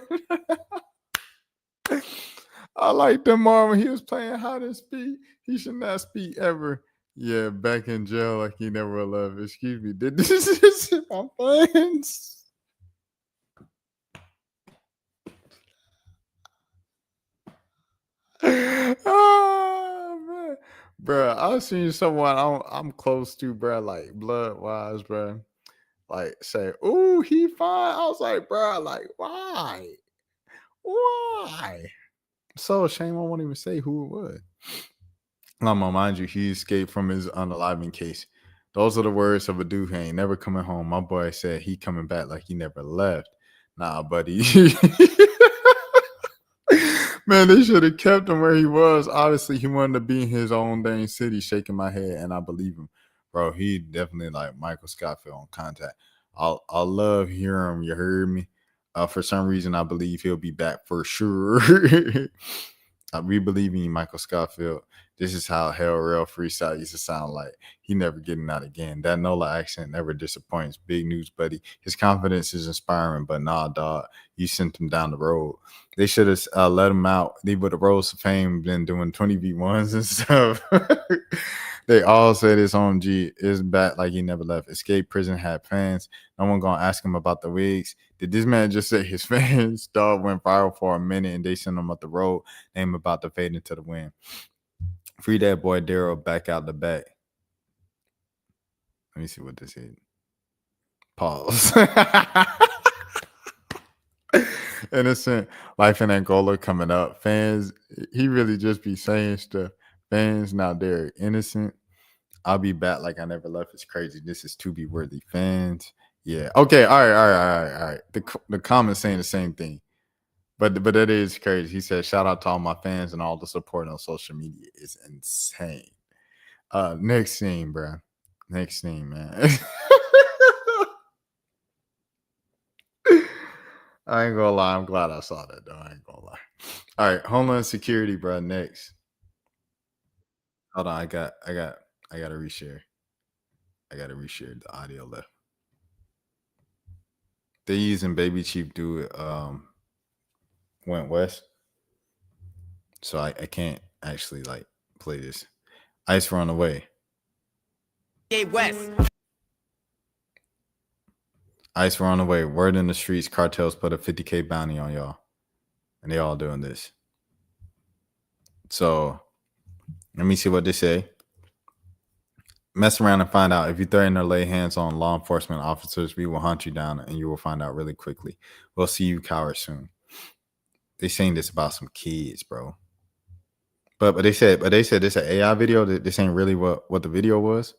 I like the Marvin. He was playing how to speak. He should not speak ever. Yeah, back in jail like he never left. Excuse me. Did this is my fans? Oh man, bro, I've seen someone I'm close to, bro, like blood wise, bro, like say, "Ooh, he fine." I was like, bro, like why? So ashamed I won't even say who it was. I'm gonna mind you, he escaped from his unaliving case. Those are the words of a dude who ain't never coming home. My boy said he coming back like he never left. Nah, buddy. Man, they should have kept him where he was. Obviously, he wanted to be in his own dang city, shaking my head, and I believe him. Bro, he definitely like Michael Scofield on Contact. I'll love hearing him, you heard me? For some reason, I believe he'll be back for sure. We believe in you, Michael Scofield. This is how Hell Rail Freestyle used to sound like. He never getting out again. That NOLA accent never disappoints. Big news, buddy. His confidence is inspiring, but nah, dog. You sent him down the road. They should have let him out. They would have rose to fame, been doing 20v1s and stuff. They all said his OMG is back like he never left. Escape prison had fans. No one gonna ask him about the wigs. Did this man just say his fans? Dog went viral for a minute and they sent him up the road. Name about to fade into the wind. Free that boy Derrick back out the back. Let me see what this is. Pause. Innocent life in Angola coming up. Fans, he really just be saying stuff. Fans, now Derrick, innocent. I'll be back like I never left. It's crazy. This is to be worthy. Fans. Yeah. Okay. All right. The comments saying the same thing. But that is crazy. He said, shout out to all my fans and all the support on social media. It's insane. Next scene, bro. Next scene, man. I ain't gonna lie. I'm glad I saw that, though. I ain't gonna lie. All right. Homeland Security, bro. Next. Hold on. I gotta reshare. I gotta reshare the audio left. They using Baby Chief do it. Went west, so I can't actually like play this. Ice run away. West. Ice run away. Word in the streets. Cartels put a 50K bounty on y'all, and they all doing this. So let me see what they say. Mess around and find out. If you threaten or lay hands on law enforcement officers, we will hunt you down, and you will find out really quickly. We'll see you cowards soon. They saying this about some kids, bro. But they said this an AI video. This ain't really what the video was.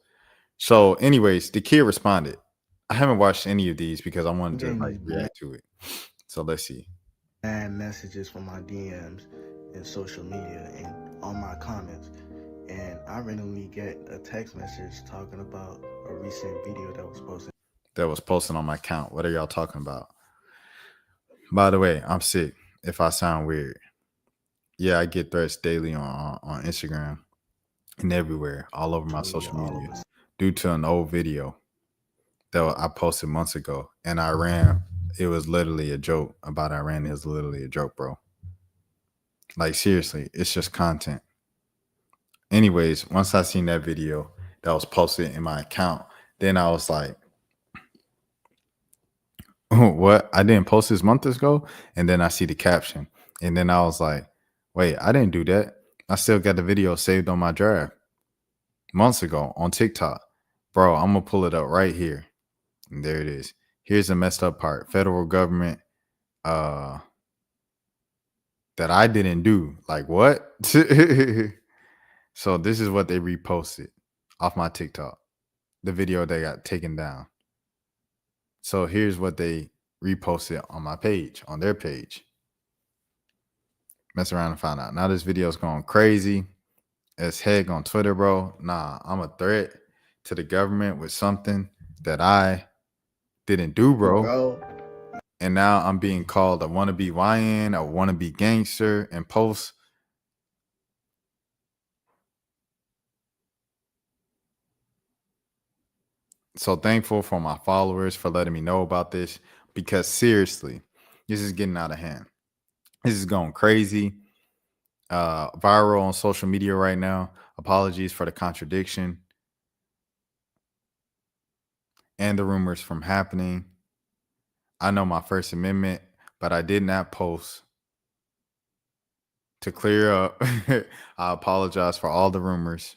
So, anyways, the kid responded. I haven't watched any of these because I wanted to like react to it. So let's see. And messages from my DMs and social media and on my comments, and I randomly get a text message talking about a recent video that was posted on my account. What are y'all talking about? By the way, I'm sick. If I sound weird, yeah, I get threats daily on Instagram and everywhere, all over my social media, due to an old video that I posted months ago. And Iran, it was literally a joke about Iran. It was literally a joke, bro. Like seriously, it's just content. Anyways, once I seen that video that was posted in my account, then I was like, what? I didn't post this months ago? And then I see the caption. And then I was like, wait, I didn't do that. I still got the video saved on my drive months ago on TikTok. Bro, I'm going to pull it up right here. And there it is. Here's the messed up part. Federal government that I didn't do. Like what? So this is what they reposted off my TikTok. The video they got taken down. So here's what they reposted on my page, on their page. Mess around and find out. Now this video is going crazy as heck on Twitter, bro. Nah, I'm a threat to the government with something that I didn't do, bro. And now I'm being called a wannabe YN, a wannabe gangster, and posts. So thankful for my followers for letting me know about this, because seriously, this is getting out of hand. This is going crazy. Viral on social media right now. Apologies for the contradiction and the rumors from happening. I know my First Amendment, but I did not post to clear up. I apologize for all the rumors.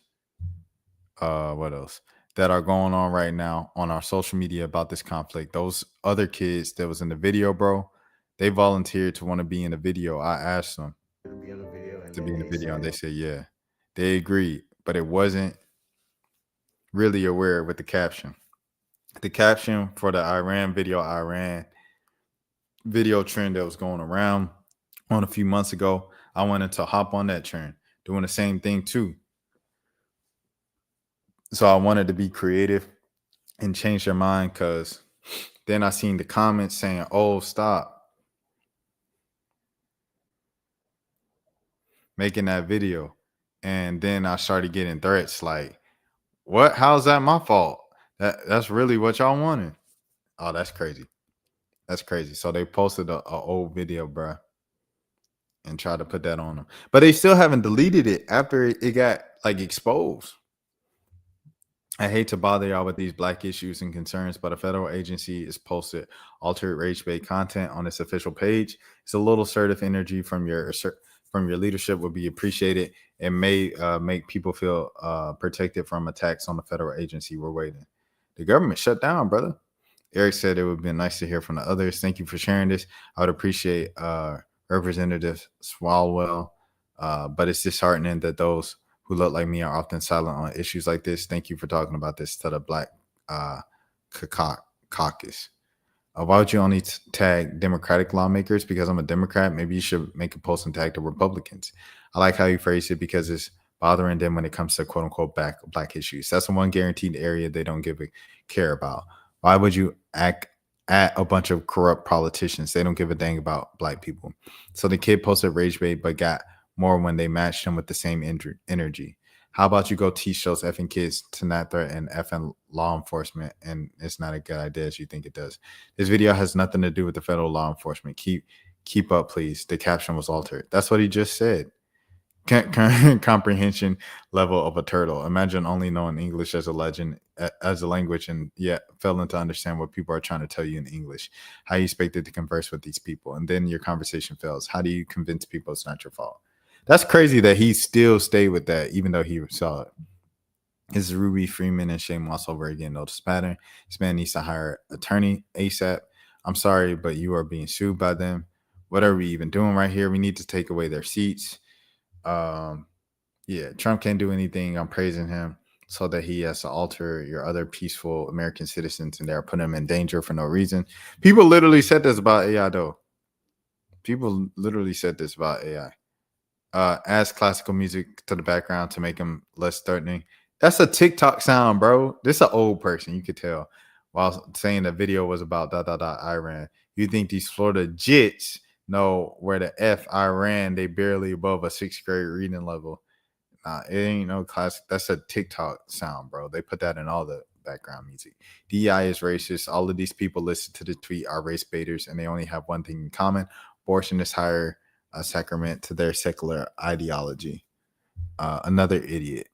What else? That are going on right now on our social media about this conflict. Those other kids that was in the video, bro, they volunteered to want to be in the video. I asked them to be in the video, and to then be in the video, and they said said yeah. They agreed, but it wasn't really aware with the caption. The caption for the Iran video trend that was going around on a few months ago, I wanted to hop on that trend, doing the same thing too. So I wanted to be creative and change their mind, because then I seen the comments saying, oh, stop making that video. And then I started getting threats like, what? How's that my fault? That's really what y'all wanted. Oh, that's crazy. That's crazy. So they posted a old video, bruh, and tried to put that on them. But they still haven't deleted it after it got like exposed. I hate to bother y'all with these black issues and concerns, but a federal agency has posted altered race-based content on its official page. It's a little assertive energy from your leadership would be appreciated, and may make people feel protected from attacks on the federal agency. We're waiting. The government shut down, brother. Eric said it would have been nice to hear from the others. Thank you for sharing this. I would appreciate Representative Swalwell, but it's disheartening that those who look like me are often silent on issues like this. Thank you for talking about this to the Black Caucus. Why would you only tag Democratic lawmakers? Because I'm a Democrat. Maybe you should make a post and tag the Republicans. I like how you phrase it, because it's bothering them when it comes to quote unquote black issues. That's the one guaranteed area they don't care about. Why would you act at a bunch of corrupt politicians? They don't give a dang about black people. So the kid posted rage bait, but got more when they matched him with the same energy. How about you go teach those effing kids to not threaten effing law enforcement? And it's not a good idea as you think it does. This video has nothing to do with the federal law enforcement. Keep up, please. The caption was altered. That's what he just said. Comprehension level of a turtle. Imagine only knowing English as a language, and yet failing to understand what people are trying to tell you in English. How you expected to converse with these people, and then your conversation fails. How do you convince people it's not your fault? That's crazy that he still stayed with that, even though he saw it. This is Ruby Freeman and Shane Moss over again. Notice pattern. This man needs to hire attorney ASAP. I'm sorry, but you are being sued by them. What are we even doing right here? We need to take away their seats. Yeah, Trump can't do anything. I'm praising him so that he has to alter your other peaceful American citizens, and they're putting them in danger for no reason. People literally said this about AI, though. People literally said this about AI. Adds classical music to the background to make them less threatening. That's a TikTok sound, bro. This is an old person, you could tell. While saying the video was about Iran. You think these Florida jits know where the F Iran? They barely above a 6th grade reading level. Nah, it ain't no classic. That's a TikTok sound, bro. They put that in all the background music. DEI is racist. All of these people listen to the tweet are race baiters, and they only have one thing in common: abortion is higher sacrament to their secular ideology. Another idiot.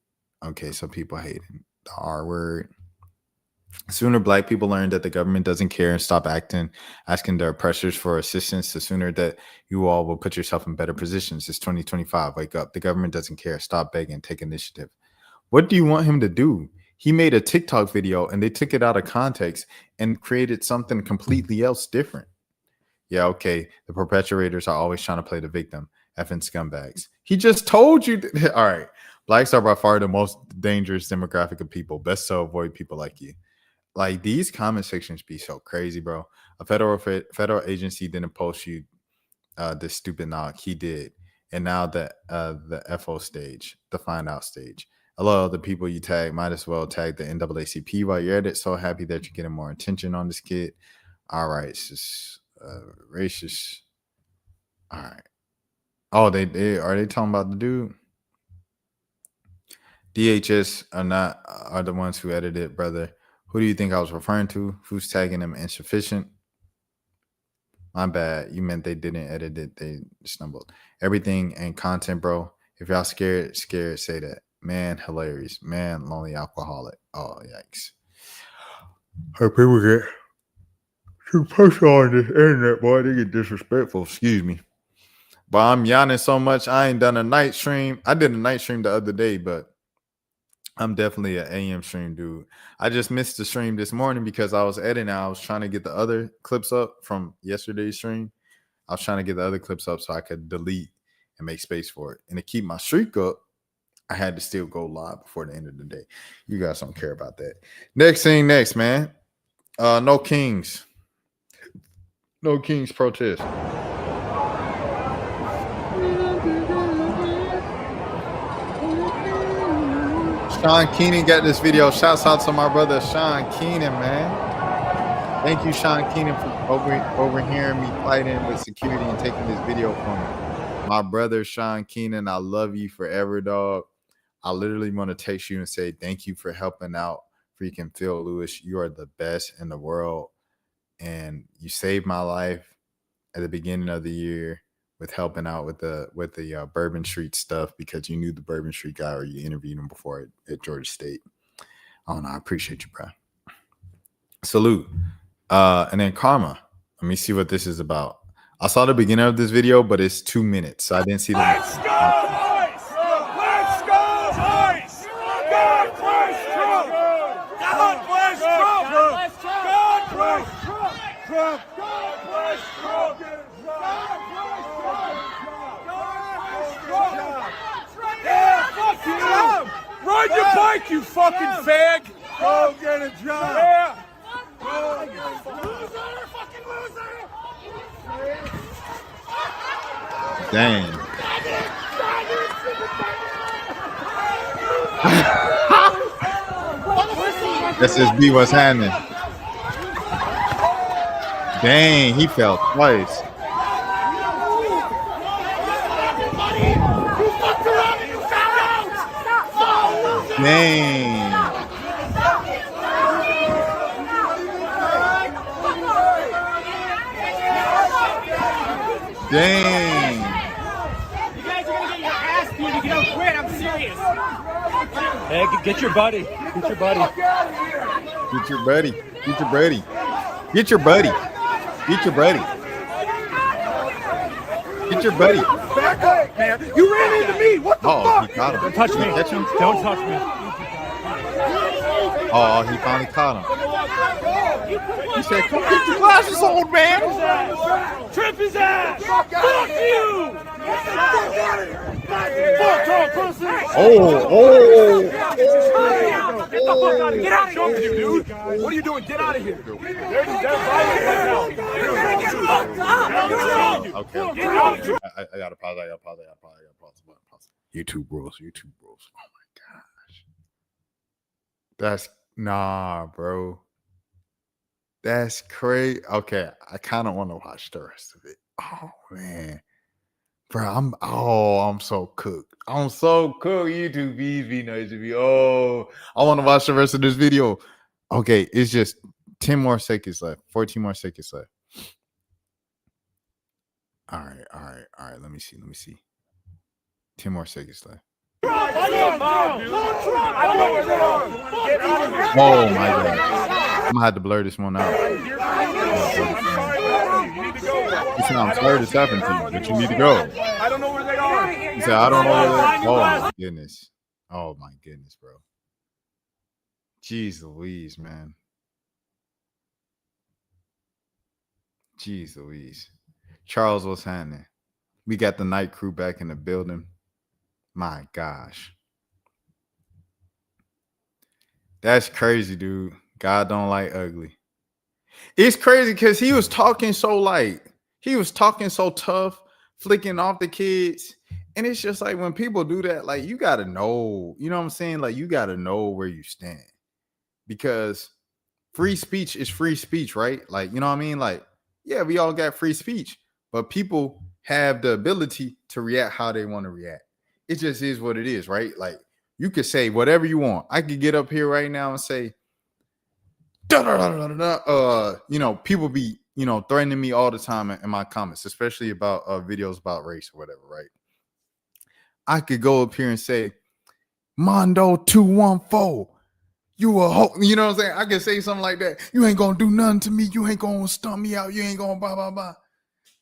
Okay, so people hate him. The R word. Sooner black people learn that the government doesn't care and stop asking their oppressors for assistance, the sooner that you all will put yourself in better positions. It's 2025. Wake up. The government doesn't care. Stop begging. Take initiative. What do you want him to do? He made a TikTok video and they took it out of context and created something completely else different. Yeah, okay. The perpetrators are always trying to play the victim. Effing scumbags. He just told you. All right. Blacks are by far the most dangerous demographic of people. Best to avoid people like you. Like, these comment sections be so crazy, bro. A federal agency didn't post you this stupid knock. He did. And now the FO stage, the find out stage. A lot of the people you tag might as well tag the NAACP while you're at it. So happy that you're getting more attention on this kid. All right. racist. All right. Oh, they are they talking about the dude? DHS are the ones who edited it, brother. Who do you think I was referring to? Who's tagging them insufficient? My bad. You meant they didn't edit it. They stumbled. Everything and content, bro. If y'all scared, say that. Man, hilarious. Man, lonely alcoholic. Oh, yikes. Her people get too personal on this internet, boy. They get disrespectful. Excuse me. But I'm yawning so much. I ain't done a night stream. I did a night stream the other day, but I'm definitely an AM stream dude. I just missed the stream this morning because I was editing. I was trying to get the other clips up from yesterday's stream. I was trying to get the other clips up so I could delete and make space for it. And to keep my streak up, I had to still go live before the end of the day. You guys don't care about that. Next thing, man. No Kings. No Kings protest. Sean Keenan got this video. Shouts out to my brother Sean Keenan, man. Thank you, Sean Keenan, for overhearing me fighting with security and taking this video for me. My brother Sean Keenan, I love you forever, dog. I literally want to text you and say thank you for helping out freaking Phil Lewis. You are the best in the world, and you saved my life at the beginning of the year with helping out with the Bourbon Street stuff because you knew the Bourbon Street guy or you interviewed him before at Georgia State. Oh no, I appreciate you, bro. Salute. And then Karma. Let me see what this is about. I saw the beginning of this video, but it's 2 minutes, so I didn't see the. Let's go, Ice! Let's go, Ice! God bless Trump! God bless Trump! God bless Trump! God bless Trump! Yeah, fuck you! Ride your bike, you fucking fag! Go get a job! Yeah! Go get a job! Loser! Fucking loser! Dang. SSB, what's happening? Dang, he fell twice. Dang. Dang. You guys are gonna get your ass beat if you don't quit. I'm serious. Hey, get your buddy. Get your buddy. Get your buddy. Get your buddy. Get your buddy. Get your buddy. Get your buddy. Back up, man. You ran into me. What the fuck? He caught him. Don't touch me. Catch him? Don't touch me. Oh, he finally caught him. He said, come get your glasses on, man. Trip his ass. Fuck you. Get out of here, dude. What are you doing? Get out of here. Okay. I gotta pause. I gotta pause. YouTube rules. Oh my gosh. That's bro. That's crazy. Okay, I kind of want to watch the rest of it. Oh man, bro, I'm so cooked. I'm so cooked. YouTube be nice to me. Oh, I want to watch the rest of this video. Okay, it's just 10 more seconds left. 14 more seconds left. All right. Let me see. 10 more seconds left. Oh my god. I'm gonna have to blur this one out. He said, I'm sorry this happened to you, but you need to go. I don't know where they are. He said, I don't know where they are. Oh my goodness. Oh my goodness, bro. Jeez Louise, man. Jeez Louise. Charles, what's happening? We got the night crew back in the building. My gosh. That's crazy, dude. God don't like ugly. It's crazy because he was talking so tough, flicking off the kids. And it's just like when people do that, like you got to know, you know what I'm saying? Like you got to know where you stand because free speech is free speech, right? Like, you know what I mean? Like, Yeah, we all got free speech, but people have the ability to react how they want to react. It just is what it is, right? Like you could say whatever you want. I could get up here right now and say, people be, threatening me all the time in my comments, especially about videos about race or whatever, right? I could go up here and say, Mondo 214, you a hoe. You know what I'm saying? I could say something like that. You ain't gonna do nothing to me. You ain't gonna stump me out. You ain't gonna blah, blah, blah.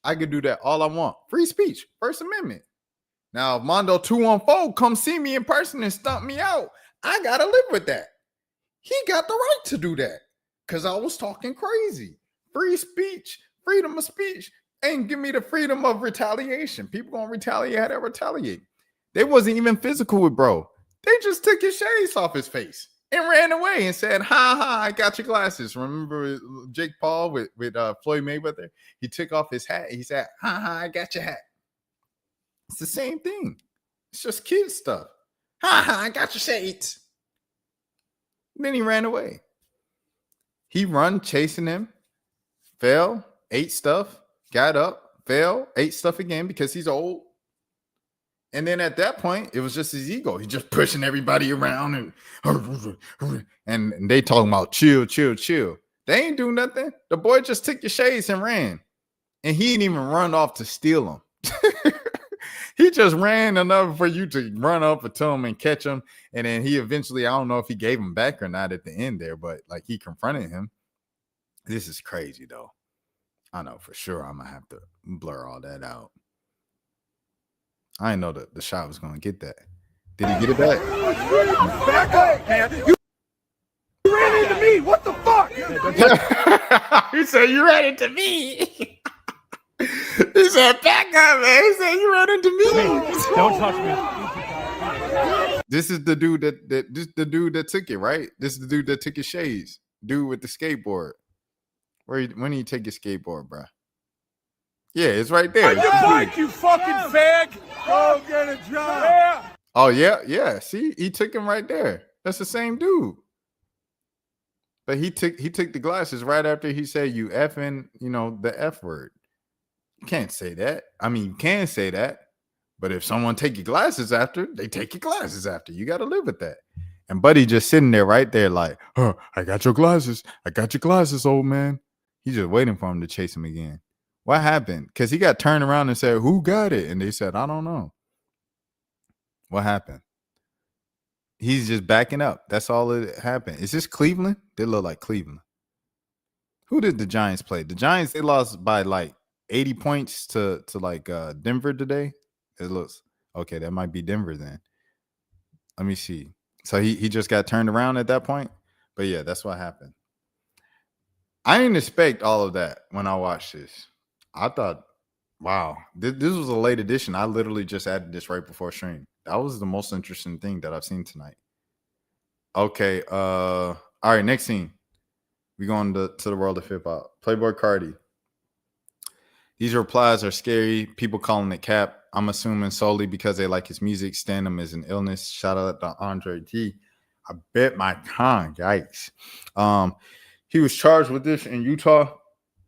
I could do that all I want. Free speech, First Amendment. Now, if Mondo 214 come see me in person and stump me out, I gotta live with that. He got the right to do that because I was talking crazy. Free speech, freedom of speech, ain't give me the freedom of retaliation. People gonna retaliate how they retaliate. They wasn't even physical with bro. They just took his shades off his face and ran away and said, ha, ha, I got your glasses. Remember Jake Paul with Floyd Mayweather? He took off his hat. He said, ha, ha, I got your hat. It's the same thing. It's just kid stuff. Ha, ha, I got your shades. Then he ran away. He run chasing him, fell, ate stuff, got up, fell, ate stuff again because he's old. And then at that point, it was just his ego. He's just pushing everybody around and they talking about chill, chill, chill. They ain't do nothing. The boy just took your shades and ran. And he didn't even run off to steal them. He just ran enough for you to run up to him and catch him. And then he eventually, I don't know if he gave him back or not at the end there, but like he confronted him. This is crazy though. I know for sure I'm going to have to blur all that out. I didn't know that the shot was going to get that. Did he get it back? Back up, man. You ran into me. What the fuck? He said, you ran into me. He said, back up, man. He said, you ran into me. Don't touch me. This is the dude that took it, right? This is the dude that took his shades. Dude with the skateboard. When did he take his skateboard, bro? Yeah, it's right there. On your bike, you fucking fag. Go get a job. Yeah. Oh, yeah. See, he took him right there. That's the same dude. But he took the glasses right after he said you effing, the F word. You can't say that. I mean, you can say that. But if someone take your glasses after, they take your glasses after. You got to live with that. And Buddy just sitting there right there like, I got your glasses. I got your glasses, old man. He's just waiting for him to chase him again. What happened? Because he got turned around and said, who got it? And they said, I don't know. What happened? He's just backing up. That's all that happened. Is this Cleveland? They look like Cleveland. Who did the Giants play? The Giants, they lost by like 80 points to like Denver today. It looks okay. That might be Denver then. Let me see. So he just got turned around at that point. But yeah, that's what happened. I didn't expect all of that when I watched this. I thought, wow, this was a late edition. I literally just added this right before stream. That was the most interesting thing that I've seen tonight. Okay. All right. Next scene. We're going to the world of hip hop. Playboi Carti. These replies are scary. People calling it cap. I'm assuming solely because they like his music. Stand is an illness. Shout out to Andre T. I bet my con. Yikes. He was charged with this in Utah.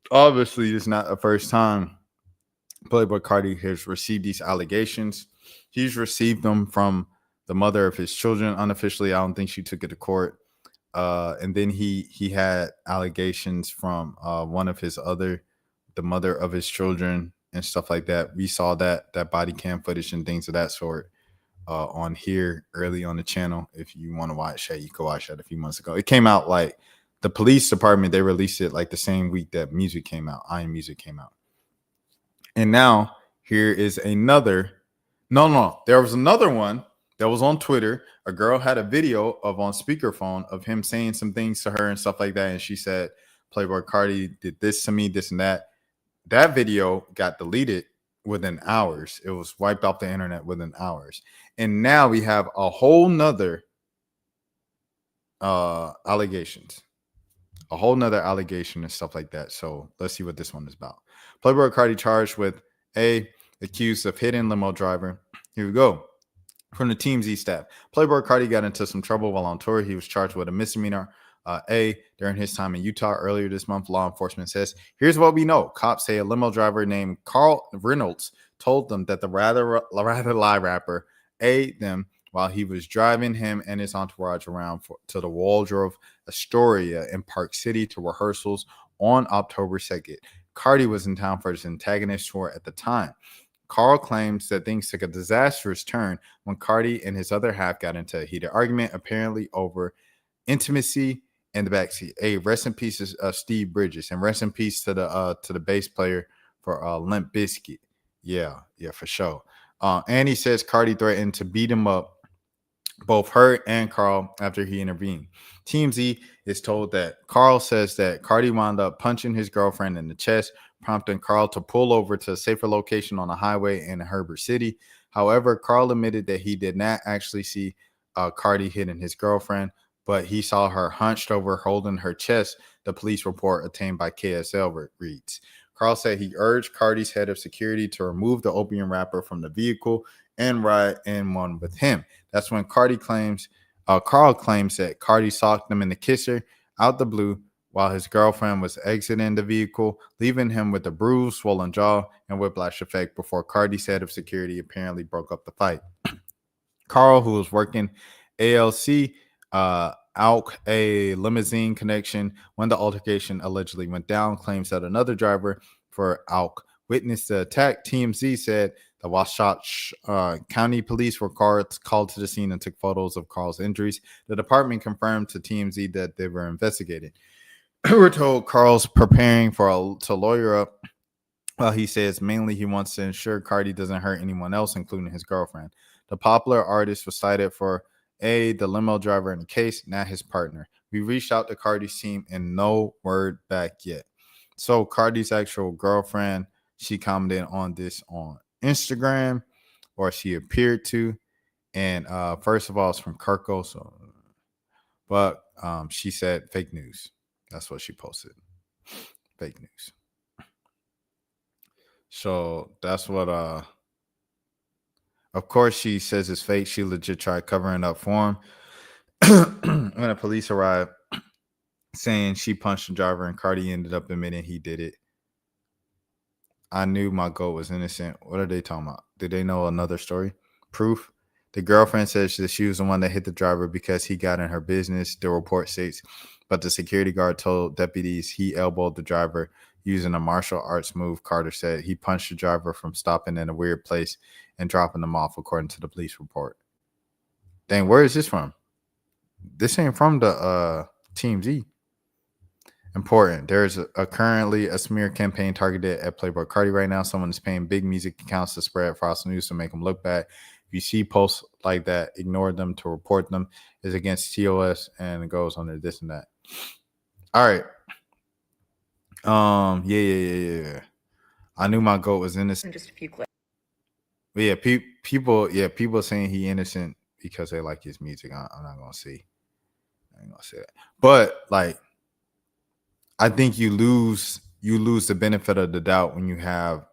Obviously, it's not the first time Playboi Carti has received these allegations. He's received them from the mother of his children. Unofficially, I don't think she took it to court. And then he had allegations from one of his the mother of his children and stuff like that. We saw that body cam footage and things of that sort on here early on the channel. If you want to watch that, you can watch that a few months ago. It came out like the police department, they released it like the same week that music came out. Iron Music came out. And now here is another. No. There was another one that was on Twitter. A girl had a video of on speakerphone of him saying some things to her and stuff like that. And she said, Playboi Carti did this to me, this and that. That video got deleted within hours. It was wiped off the internet within hours. And now we have a whole nother allegations. A whole nother allegation and stuff like that. So let's see what this one is about. Playboi Carti charged with accused of hitting limo driver. Here we go. From the TMZ staff. Playboi Carti got into some trouble while on tour. He was charged with a misdemeanor During his time in Utah earlier this month, law enforcement says, here's what we know. Cops say a limo driver named Carl Reynolds told them that the rather lie rapper aided them while he was driving him and his entourage around to the Waldorf Astoria in Park City to rehearsals on October 2nd. Carti was in town for his antagonist tour at the time. Carl claims that things took a disastrous turn when Carti and his other half got into a heated argument, apparently over intimacy in the backseat. Hey, rest in peace Steve Bridges, and rest in peace to the bass player for Limp Bizkit. Yeah, for sure. And he says Carti threatened to beat him up, both her and Carl, after he intervened. TMZ is told that Carl says that Carti wound up punching his girlfriend in the chest, prompting Carl to pull over to a safer location on a highway in Herbert City. However, Carl admitted that he did not actually see Carti hitting his girlfriend, but he saw her hunched over holding her chest, the police report obtained by KSL reads. Carl said he urged Carti's head of security to remove the opium wrapper from the vehicle and ride in one with him. That's when Carl claims that Carti socked him in the kisser out the blue while his girlfriend was exiting the vehicle, leaving him with a bruised, swollen jaw and whiplash effect before Carti's head of security apparently broke up the fight. Carl, who was working ALC, a limousine connection when the altercation allegedly went down, claims that another driver for ALC witnessed the attack. TMZ said the Wasatch County police were called to the scene and took photos of Carl's injuries. The department confirmed to TMZ that they were investigating. We're told Carl's preparing to lawyer up. Well, he says mainly he wants to ensure Carti doesn't hurt anyone else, including his girlfriend. The popular artist was cited for the limo driver in the case, not his partner. We reached out to Carti's team and no word back yet. So Carti's actual girlfriend, she commented on this on Instagram, or she appeared to. And first of all, it's from Kirko. But she said fake news. That's what she posted. Fake news. So that's what of course she says it's fake. She legit tried covering up for him. When the police arrived, saying she punched the driver, and Carti ended up admitting he did it. I knew my goat was innocent. What are they talking about? Did they know another story? Proof? The girlfriend says that she was the one that hit the driver because he got in her business, the report states. But the security guard told deputies he elbowed the driver using a martial arts move. Carter said he punched the driver from stopping in a weird place and dropping them off, according to the police report. Dang, where is this from? This ain't from the TMZ. Important. There's currently a smear campaign targeted at Playboi Carti right now. Someone is paying big music accounts to spread false news to make them look bad. If you see posts like that, ignore them to report them. It's against TOS and it goes under this and that. All right. Yeah. I knew my goat was innocent. Just a few clips. But yeah, people saying he innocent because they like his music. I'm not gonna say. I ain't gonna say that. But like, I think you lose the benefit of the doubt when you have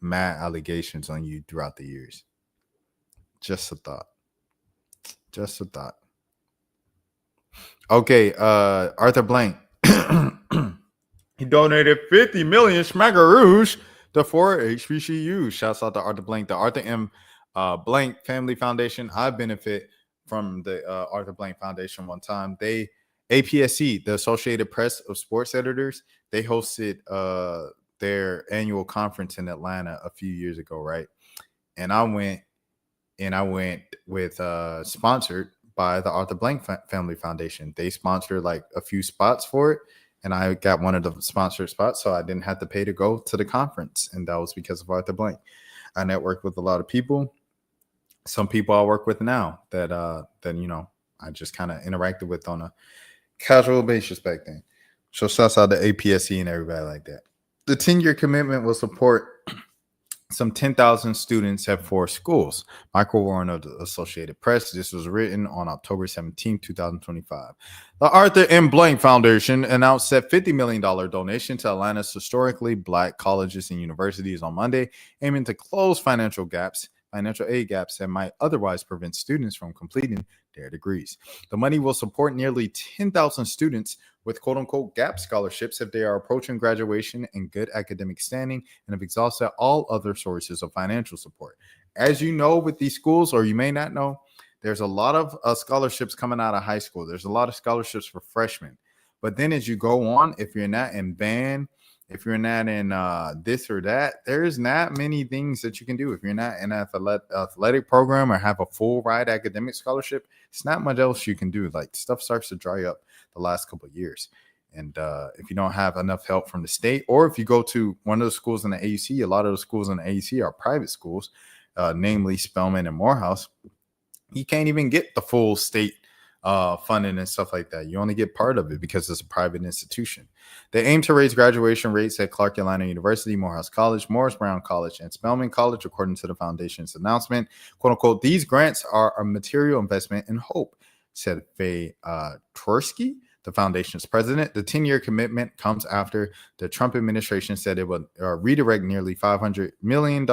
mad allegations on you throughout the years. Just a thought. Okay, Arthur Blank. He donated 50 million smackaroos to 4 HBCUs. Shouts out to Arthur Blank, the Arthur M. Blank Family Foundation. I benefit from the Arthur Blank Foundation one time. APSC, the Associated Press of Sports Editors, they hosted their annual conference in Atlanta a few years ago, right? And I went with sponsored by the Arthur Blank Family Foundation. They sponsored like a few spots for it, and I got one of the sponsored spots, so I didn't have to pay to go to the conference, and that was because of Arthur Blank. I networked with a lot of people. Some people I work with now that I just kind of interacted with on a casual basis back then. So shouts out to APSC and everybody like that. The 10-year commitment will support some 10,000 students at 4 schools. Michael Warren of the Associated Press. This was written on October 17, 2025. The Arthur M. Blank Foundation announced a $50 million donation to Atlanta's historically Black colleges and universities on Monday, aiming to close financial aid gaps that might otherwise prevent students from completing their degrees. The money will support nearly 10,000 students with quote-unquote gap scholarships if they are approaching graduation in good academic standing and have exhausted all other sources of financial support. As you know, with these schools, or you may not know, there's a lot of scholarships coming out of high school. There's a lot of scholarships for freshmen. But then as you go on, if you're not in band, if you're not in this or that, there's not many things that you can do. If you're not in an athletic program or have a full ride academic scholarship, it's not much else you can do. Like, stuff starts to dry up the last couple of years. And if you don't have enough help from the state, or if you go to one of the schools in the AUC, a lot of the schools in the AUC are private schools, namely Spelman and Morehouse. You can't even get the full state funding and stuff like that. You only get part of it because it's a private institution. They aim to raise graduation rates at Clark Atlanta University, Morehouse College, Morris Brown College, and Spelman College, according to the foundation's announcement. "Quote unquote, these grants are a material investment in hope," said Faye Tversky, the foundation's president. The 10-year commitment comes after the Trump administration said it would redirect nearly $500 million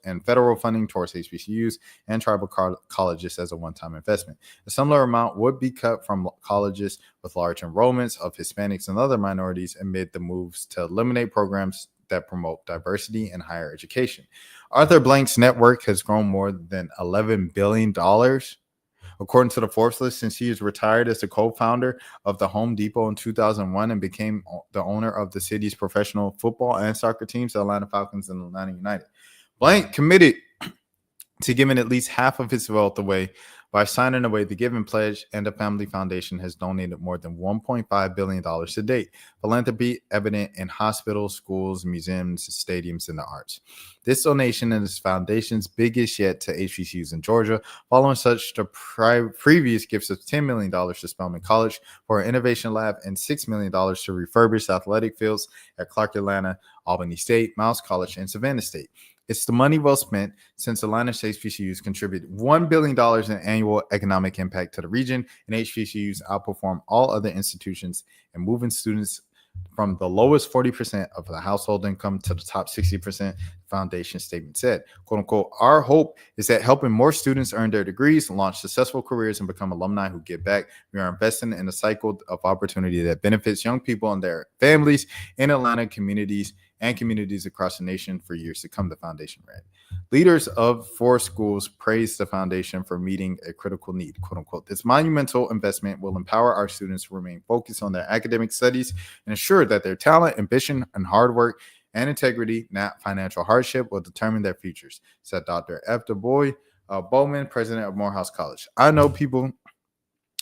in federal funding towards HBCUs and tribal colleges as a one-time investment. A similar amount would be cut from colleges with large enrollments of Hispanics and other minorities amid the moves to eliminate programs that promote diversity in higher education. Arthur Blank's network has grown more than $11 billion. According to the Forbes list, since he was retired as the co-founder of the Home Depot in 2001 and became the owner of the city's professional football and soccer teams, the Atlanta Falcons and Atlanta United. Blank committed to giving at least half of his wealth away by signing away the Giving Pledge, and the Family Foundation has donated more than $1.5 billion to date. Philanthropy evident in hospitals, schools, museums, stadiums, and the arts. This donation is the foundation's biggest yet to HBCUs in Georgia, following such the previous gifts of $10 million to Spelman College for an innovation lab and $6 million to refurbish athletic fields at Clark Atlanta, Albany State, Miles College, and Savannah State. It's the money well spent since Atlanta's HBCUs contribute $1 billion in annual economic impact to the region, and HBCUs outperform all other institutions in moving students from the lowest 40% of the household income to the top 60%, the foundation statement said. "Quote unquote, our hope is that helping more students earn their degrees, launch successful careers, and become alumni who give back. We are investing in a cycle of opportunity that benefits young people and their families in Atlanta communities and communities across the nation for years to come," the foundation read. Leaders of 4 schools praised the foundation for meeting a critical need. "Quote unquote, this monumental investment will empower our students to remain focused on their academic studies and ensure that their talent, ambition, and hard work and integrity, not financial hardship, will determine their futures," said Dr. F. Du Bois Bowman, president of Morehouse College. "I know people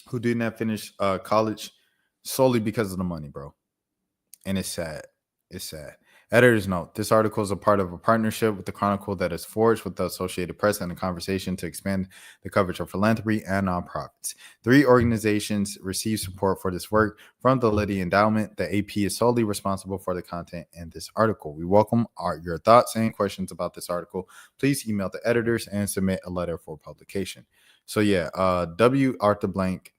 who did not finish college solely because of the money, bro. And it's sad. It's sad." Editor's note: this article is a part of a partnership with the Chronicle that is forged with the Associated Press and a conversation to expand the coverage of philanthropy and nonprofits. 3 organizations receive support for this work from the Liddy Endowment. The AP is solely responsible for the content in this article. We welcome your thoughts and questions about this article. Please email the editors and submit a letter for publication. So yeah, W. Arthur Blank.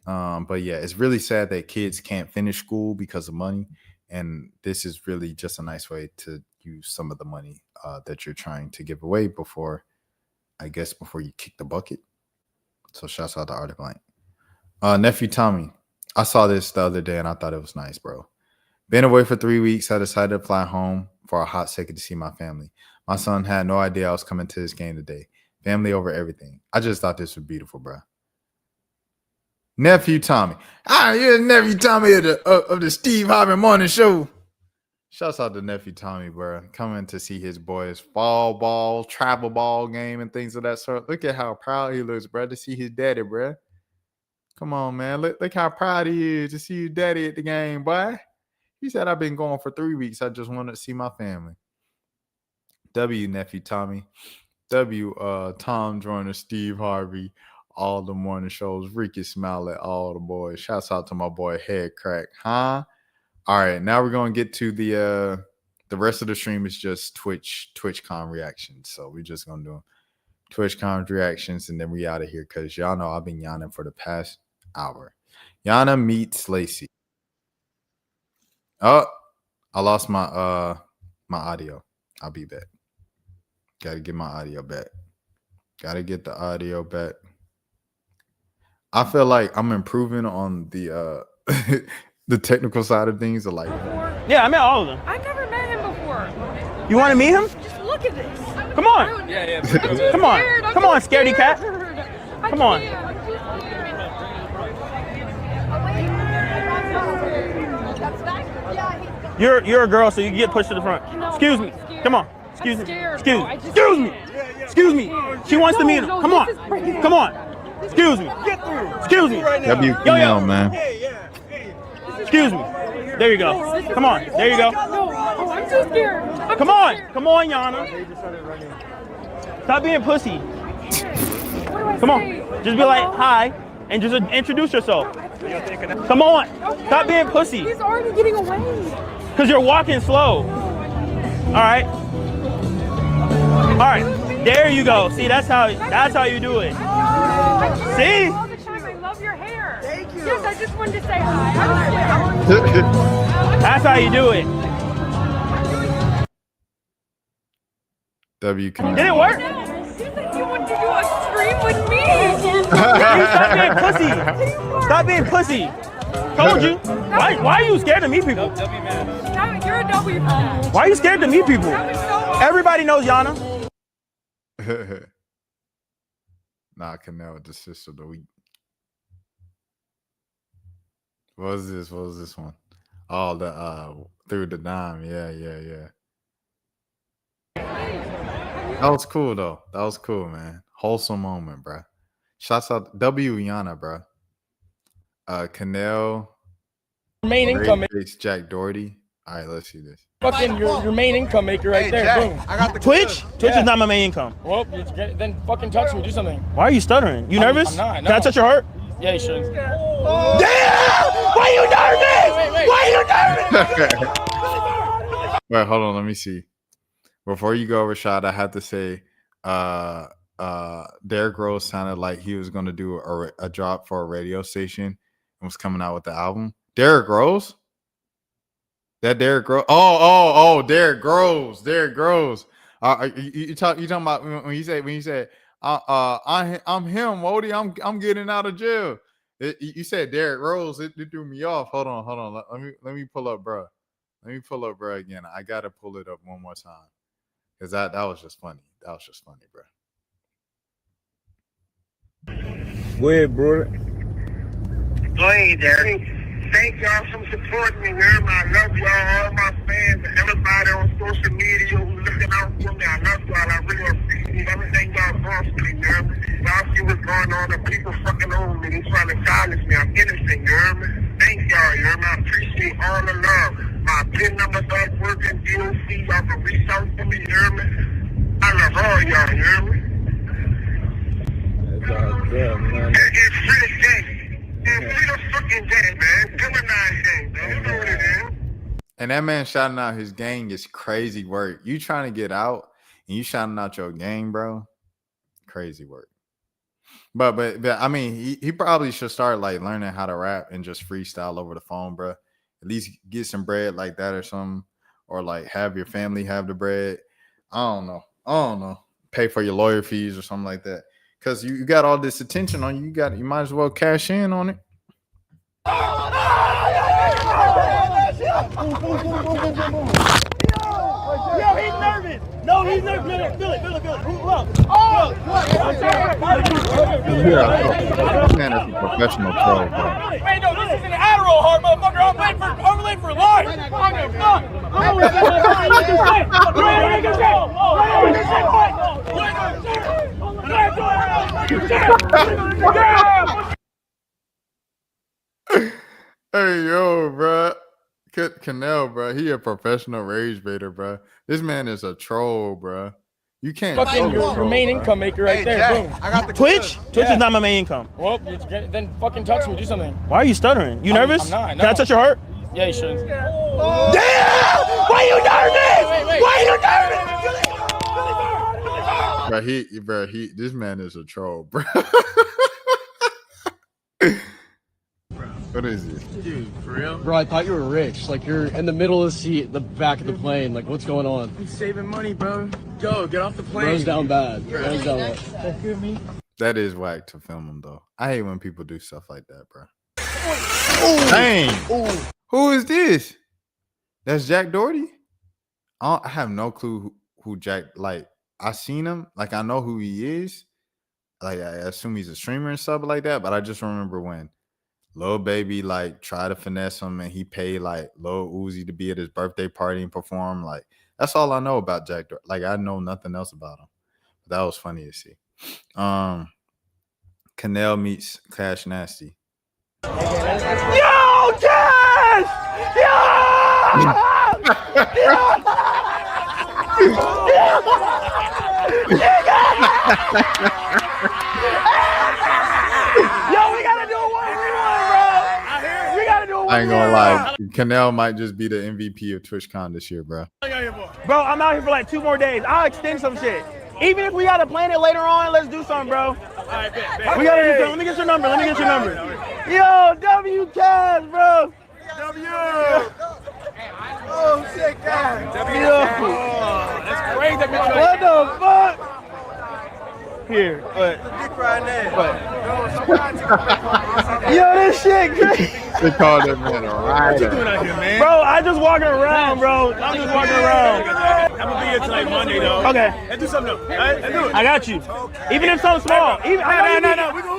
But yeah, it's really sad that kids can't finish school because of money. And this is really just a nice way to use some of the money that you're trying to give away before you kick the bucket. So shouts out to Arthur Blank. Nephew Tommy, I saw this the other day and I thought it was nice, bro. "Been away for 3 weeks. I decided to fly home for a hot second to see my family. My son had no idea I was coming to this game today. Family over everything. I just thought this was beautiful, bro." Nephew Tommy. You're Nephew Tommy of the Steve Harvey Morning Show. Shouts out to Nephew Tommy, bro. Coming to see his boys' fall ball, travel ball game, and things of that sort. Look at how proud he looks, bro, to see his daddy, bro. Come on, man. Look how proud he is to see his daddy at the game, boy. He said, "I've been gone for 3 weeks. I just wanted to see my family." W, Nephew Tommy. W, Tom Joyner, Steve Harvey, all the morning shows. Ricky smile at all the boys. Shouts out to my boy Head Crack. All right, now we're gonna get to the rest of the stream is just TwitchCon reactions. So we're just gonna do TwitchCon reactions and then we out of here because y'all know I've been yawning for the past hour. Yana meets Lacey. Oh, I lost my my audio. I'll be back. Gotta get my audio back. Gotta get the audio back. I feel like I'm improving on the the technical side of things. Like, yeah, I met all of them. I never met him before. You want to meet him? Just look at this. Come on. Yeah. Come on. Come on, scaredy cat. Come on. You're a girl, so you get pushed to the front. Excuse me. Come on. Excuse me. Excuse me. She wants to meet him. Come on. Come on. Excuse me. Excuse me. W Canal, man. Excuse me. There you go. Come on. There you go. Oh, I'm too scared. Come on. Come on, Yana. Stop being pussy. Come on. Just be like, hi, and just introduce yourself. Come on. Stop being pussy. He's already getting away. Because you're walking slow. All right. All right. There you go. See, that's how you do it. See? All the time. I love your hair. Thank you. Yes, I just wanted to say hi. That's how you do it. W Canal. Did it work? You want to do a stream with me? Stop being pussy. Stop being pussy. Told you. Why are you scared to meet people? You're a W for that. Why are you scared to meet people? Everybody knows Yana. Nah, Canal, the sister of the week. What was this? What was this one? Oh, the through the dime. Yeah. That was cool though. That was cool, man. Wholesome moment, bro. Shouts out W Yana, bro. Canal. Main income maker. Jack Doherty. All right, let's see this. Fucking your main income maker right there. Jack, boom. I got the Twitch is not my main income. Well, then fucking touch me. Do something. Why are you stuttering? You nervous? I'm not. No. Can I touch your heart? Yeah, you should. Oh. Damn! Why you nervous? Wait. Wait, hold on. Let me see. Before you go, Rashad, I have to say, Derrick Rose sounded like he was going to do a drop for a radio station and was coming out with the album. Derrick Rose? That Derrick Rose? Oh, Derrick Rose. Derrick Rose. You talking about when you said I'm him, Wody. I'm getting out of jail. You said Derrick Rose. It threw me off. Hold on. Let me pull up, bro. Let me pull up, bro. Again, I gotta pull it up one more time because that was just funny. That was just funny, bro. Go ahead, bro. Go ahead, Derrick. Thank y'all for supporting me, man. I love y'all, all my fans, and everybody on social media who's looking out for me. I love y'all. I really appreciate everything y'all doing for me, man. Y'all see what's going on, and people fucking over me. They trying to silence me. I'm innocent, you hear me? Thank y'all, you hear me? I appreciate all the love. My PIN number back working, DOC. Y'all can reach out to me, you hear me? I love all y'all, you hear me? That's all good, man. It's free the game. It's free the fucking game, man. Gemini game, man. You know what it is. And that man shouting out his gang is crazy work. You trying to get out and you shouting out your gang, bro? Crazy work. But I mean, he probably should start like learning how to rap and just freestyle over the phone, bro. At least get some bread like that or something, or like have your family have the bread. I don't know. Pay for your lawyer fees or something like that. Because you got all this attention on you. You might as well cash in on it. Yo, he's nervous. No, he's nervous. Feel it. Man, it's a professional troll, bro. Hey, no, this isn't an Adderall heart, motherfucker. I'm late for life. Hey, yo, bro. Canal, bro. He a professional rage baiter, bro. This man is a troll, bro. You can't. Fucking your main income maker right there. Jack, Boom. I got the Twitch is not my main income. Well, then fucking touch me. Do something. Why are you stuttering? You nervous? I'm not. No. Can I touch your heart? Yeah, you should. Damn! Why you nervous? Why you nervous? Bro, this man is a troll, bro. What is this? Dude, for real? Bro, I thought you were rich. Like, you're in the middle of the seat, the back of the plane. Like, what's going on? I'm saving money, bro. Go, get off the plane. Bro's down bad. Excuse me. That is whack to film them though. I hate when people do stuff like that, bro. Ooh. Dang. Ooh. Who is this? That's Jack Doherty? I have no clue who Jack, like, I seen him. Like, I know who he is. Like, I assume he's a streamer and stuff like that. But I just remember when Lil Baby, like, tried to finesse him and he paid, like, Lil Uzi to be at his birthday party and perform. Like, that's all I know about Jack Doherty. Like, I know nothing else about him. But that was funny to see. Canel meets Cash Nasty. Yo, Cash! Yo! Yo, we gotta do a 1v1, bro. We gotta do a 1v1. I ain't gonna lie. Canel might just be the MVP of TwitchCon this year, bro. Bro, I'm out here for like 2 more days. I'll extend some shit. Even if we gotta plan it later on, let's do something, bro. We gotta do something. Let me get your number. Yo, W Cash, bro. W. Oh shit, God. W. That's crazy. What the fuck? Here, what? Yo, this shit crazy. They called that man a rider. What you doing out here, man? Bro, I just walking around, bro. I'm just walking around. I'm gonna be here till like Monday, though. Okay. Let's do something though. Let's do it. I got you. Even if something small. Even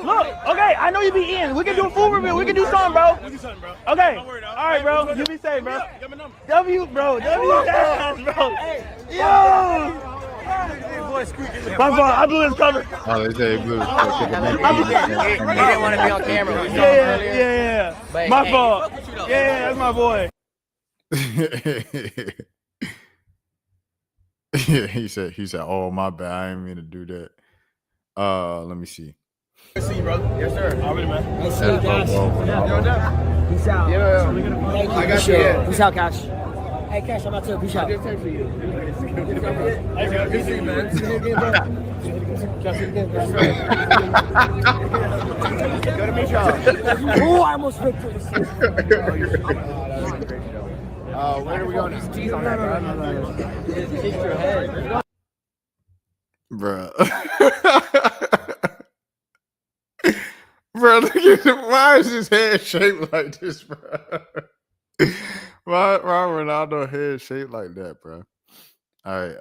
Look, okay, I know you be eating. We can do a food review. We can do something, bro. We do something, bro. Okay. All right, bro. You be safe, bro. W, bro. W down, bro. Yo. My fault. I blew his cover. Oh, they say blue. He didn't want to be on camera. Yeah. My fault. Yeah, that's my boy. he said, oh, my bad. I didn't mean to do that. Let me see. See you, bro. Yes, sir. Already, man. Peace out. Yeah. I got you. Peace out, Cash. Hey, Cash, I'm out too. Peace out. Good to see you, man. Good to meet y'all. Oh, I almost ripped it. Where are we going? There's cheese on that, bro. Bro, look at him. Why is his head shaped like this, bro? Why Ronaldo head shaped like that, bro? All right.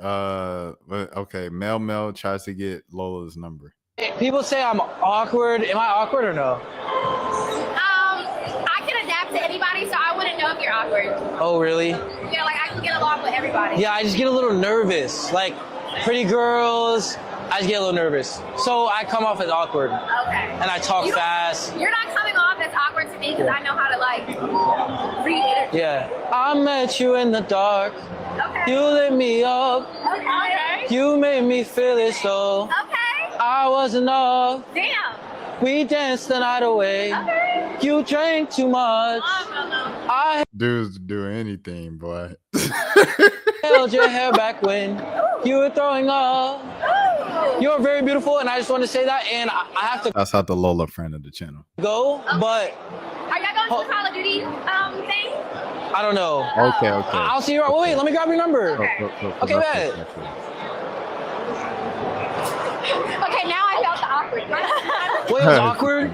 But okay. Mel tries to get Lola's number. People say I'm awkward. Am I awkward or no? I can adapt to anybody, so I wouldn't know if you're awkward. Oh, really? Yeah, like I can get along with everybody. Yeah, I just get a little nervous. Like pretty girls, I just get a little nervous. So I come off as awkward. Okay. And I talk fast. You're not coming off as awkward to me because I know how to like read energy. Yeah. I met you in the dark. Okay. You lit me up. Okay. You made me feel it so. Okay. I wasn't off. Damn. We danced the night away. Okay. You drank too much. I Dudes do anything, boy. held your hair back when you were throwing up. You're very beautiful, and I just want to say that. And I have to. That's not the Lola friend of the channel. Go, but Are y'all going to the Call of Duty thing? I don't know. Okay. I'll see you. Wait, let me grab your number. Okay, bet. Okay, now I felt the awkward. Wait, it was awkward?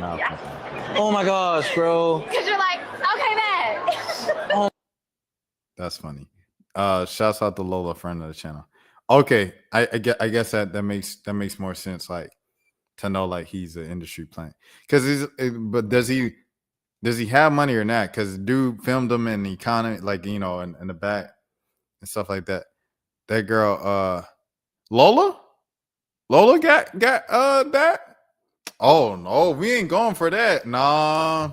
Oh my gosh, bro. Because you're like, okay, man. That's funny. Shouts out to Lola, friend of the channel. Okay, I guess that makes more sense. Like to know like he's an industry plant. But does he have money or not? Because dude filmed him in the economy, like in the back and stuff like that. That girl, Lola got that. Oh no, we ain't going for that. Nah,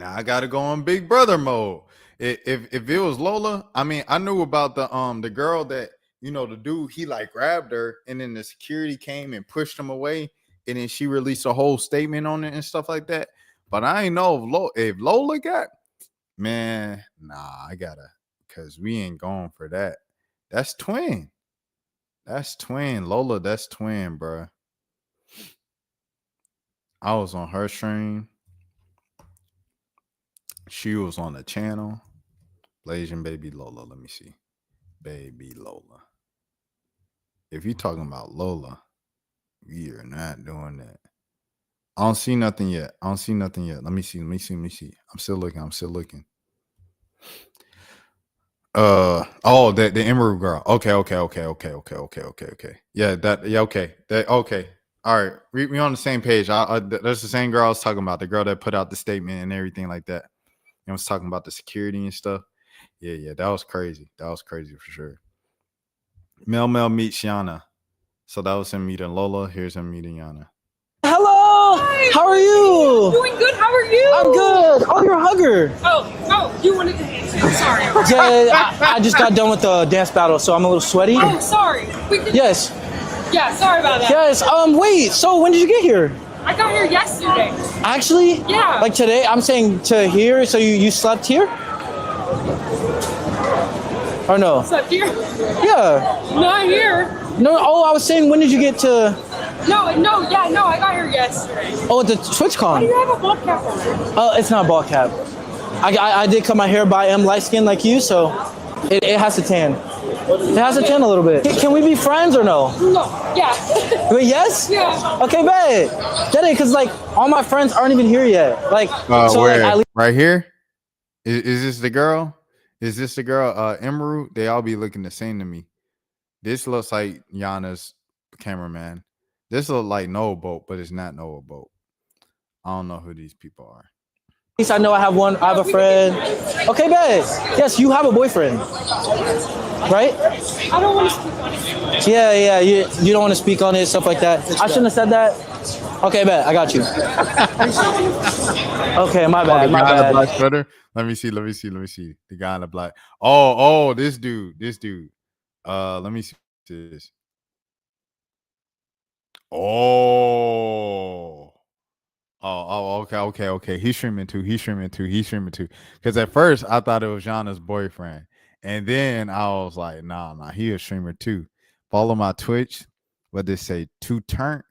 I gotta go on Big Brother mode. If it was Lola, I mean, I knew about the girl that the dude, he like grabbed her and then the security came and pushed him away and then she released a whole statement on it and stuff like that. But I ain't know if Lola got, man, nah, I gotta, cause we ain't going for that. That's twin. Lola, that's twin, bro. I was on her stream. She was on the channel. Blasian Baby Lola. Let me see. Baby Lola. If you're talking about Lola, We are not doing that. I don't see nothing yet. Let me see. I'm still looking. Oh, the Emerald girl. Okay. Yeah, okay. All right. We on the same page. That's the same girl I was talking about, the girl that put out the statement and everything like that. I was talking about the security and stuff. Yeah, that was crazy. That was crazy for sure. Mel meets Yana. So that was him meeting Lola. Here's him meeting Yana. Hello. Hi. How are you? Doing good. How are you? I'm good. Oh, you're a hugger. Oh, you wanted to dance. I'm sorry. Yeah, I just got done with the dance battle, so I'm a little sweaty. Oh, sorry. Yes. Yeah, sorry about that. Yes. Wait. So when did you get here? I got here yesterday. Actually? Yeah. Like today? I'm saying to here. So you slept here? Or no? Slept here? Yeah. Not here. No. Oh, I was saying, when did you get to? No, I got here yesterday. Oh, the TwitchCon. Why do you have a ball cap on? Oh, it's not a ball cap. I did cut my hair, but I am light skinned like you, so it has to tan. It has to tan a little bit. Can we be friends or no? No. Yeah. Wait, yes? Yeah. Okay, bet. That is, because like all my friends aren't even here yet. Like, so where? like, Right here? Is this the girl? Emerald? They all be looking the same to me. This looks like Yana's cameraman. This looks like Noah Boat, but it's not Noah Boat. I don't know who these people are. At least I know I have a friend. Okay, bet. Yes, you have a boyfriend, right? I don't want to speak on it. Yeah. You don't want to speak on it, stuff like that. I shouldn't have said that. Okay, bet. I got you. Okay, my bad. My bad. Black sweater. Let me see. The guy in the black. Oh, this dude. Let me see this. Oh, okay. He's streaming too. Because at first I thought it was Yana's boyfriend, and then I was like, nah, he a streamer too. Follow my Twitch. What they say? Turn.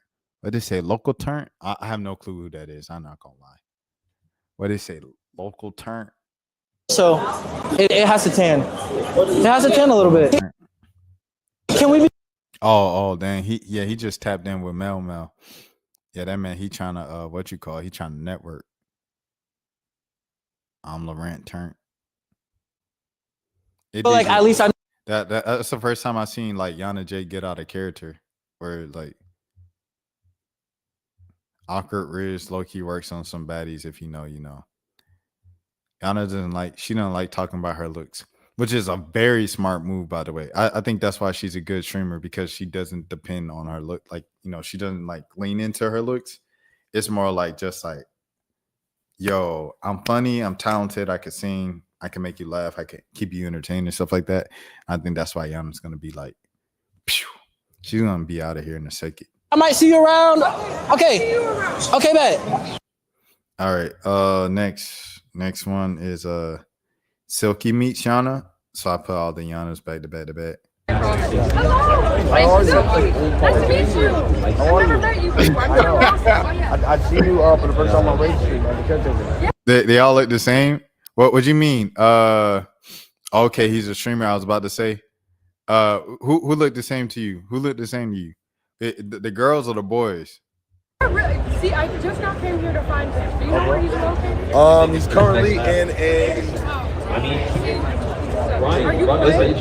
What they say? Local turn. I have no clue who that is. I'm not gonna lie. What they say? Local turn. So it has to tan. It has to tan a little bit. Can we be? Oh, dang. He just tapped in with Mel. Yeah, that man, he trying to he trying to network. I'm Laurent Turn. Like at least I that's the first time I seen like Yana J get out of character, where like awkward Riz low-key works on some baddies. If you know, you know. Yana doesn't like talking about her looks, which is a very smart move, by the way. I think that's why she's a good streamer, because she doesn't depend on her look. Like, you know, she doesn't like lean into her looks. It's more like just like, yo, I'm funny, I'm talented, I can sing, I can make you laugh, I can keep you entertained and stuff like that. I think that's why Yana's gonna be like, pew. She's gonna be out of here in a second. I might see you around. Okay, bet. All right. Next one is Silky meets Yana. So I put all the Yanas back to back. Hello. Nice to meet you. I've never met you before. I've seen you for the first time on race stream. They all look the same. What do you mean? Okay, he's a streamer. I was about to say. Who looked the same to you? Who looked the same to you? The girls or the boys? Really? See, I just now came here to find him. Do you know where he's located? He's currently in a. Are you good?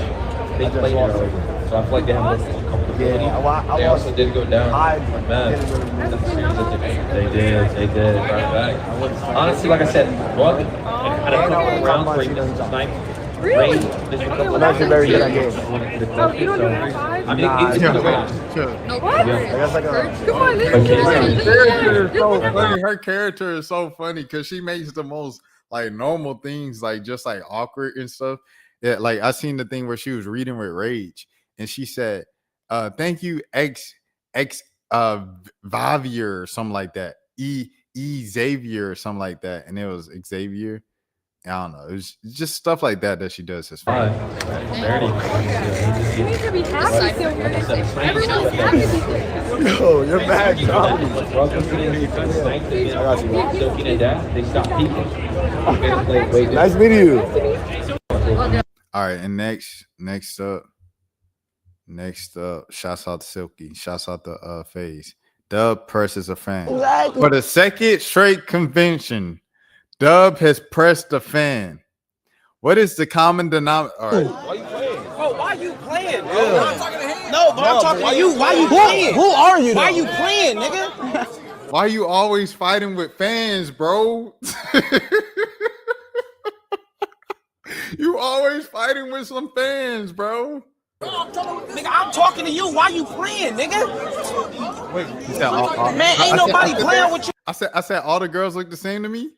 They played earlier, so I feel like they have a comfortability. They also did go down. Man, they did. Right back. Honestly, like I said, Buck had a couple rounds where he doesn't snipe. Really? I'm actually very good at games. Oh, you don't do that five? I mean, it's No, what? Come on, Her character is so funny because she makes the most like normal things, like just like awkward and stuff. Yeah, like I seen the thing where she was reading with rage and she said, thank you, X Vavier or something like that. E Xavier or something like that. And it was Xavier. I don't know. It's just stuff like that she does. It's fun. You need to be happy still here. Everyone's happy these days. No, you're mad. Nice meeting you. All right, and next up, Next up, shouts out to Silky. Shouts out to FaZe. Dub presses a fan. Exactly. For the second straight convention, Dub has pressed a fan. What is the common denominator? All right. Why you playing? Bro, why you playing, bro? Yeah. I'm talking to him. No, but I'm talking to you. Why you playing? Who are you? Why though? you playing, nigga? Why you always fighting with fans, bro? You always fighting with some fans, bro. Nigga, I'm talking to you. Why you playing, nigga? Wait, man, ain't nobody playing with you. I said all the girls look the same to me.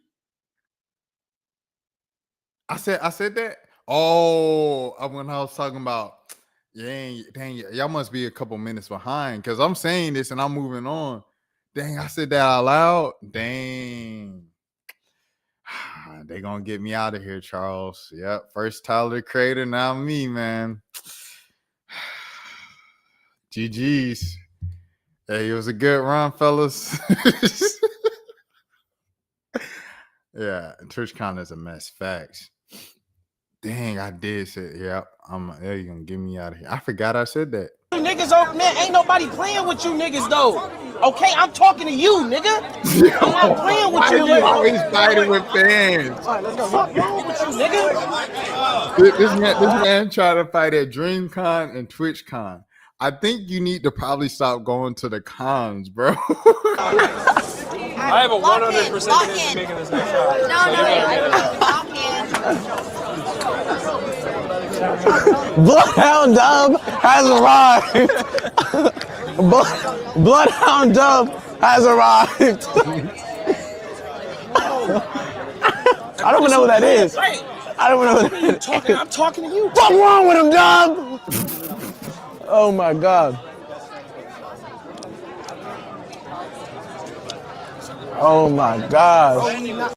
I said that. Oh, when I was talking about, dang, y'all must be a couple minutes behind because I'm saying this and I'm moving on. Dang, I said that out loud. Dang. They gonna get me out of here, Charles. Yep, first Tyler the Creator, now me, man. GG's. Hey, it was a good run, fellas. Yeah, TwitchCon is a mess. Facts. Dang, I did say, yep. Yeah, you gonna get me out of here. I forgot I said that. You niggas, man, ain't nobody playing with you niggas though. Okay, I'm talking to you, nigga. I'm not playing with you. Why you always fighting with fans? All right, let's go. What's wrong with you, nigga? This man tried to fight at DreamCon and TwitchCon. I think you need to probably stop going to the cons, bro. I have a 100% chance of making this next shot. Bloodhound Dub has arrived. Bloodhound Dub has arrived. I don't even know what that is. I don't know what that is. I'm talking to you. What's wrong with him, Dub? Oh my God. Oh my gosh.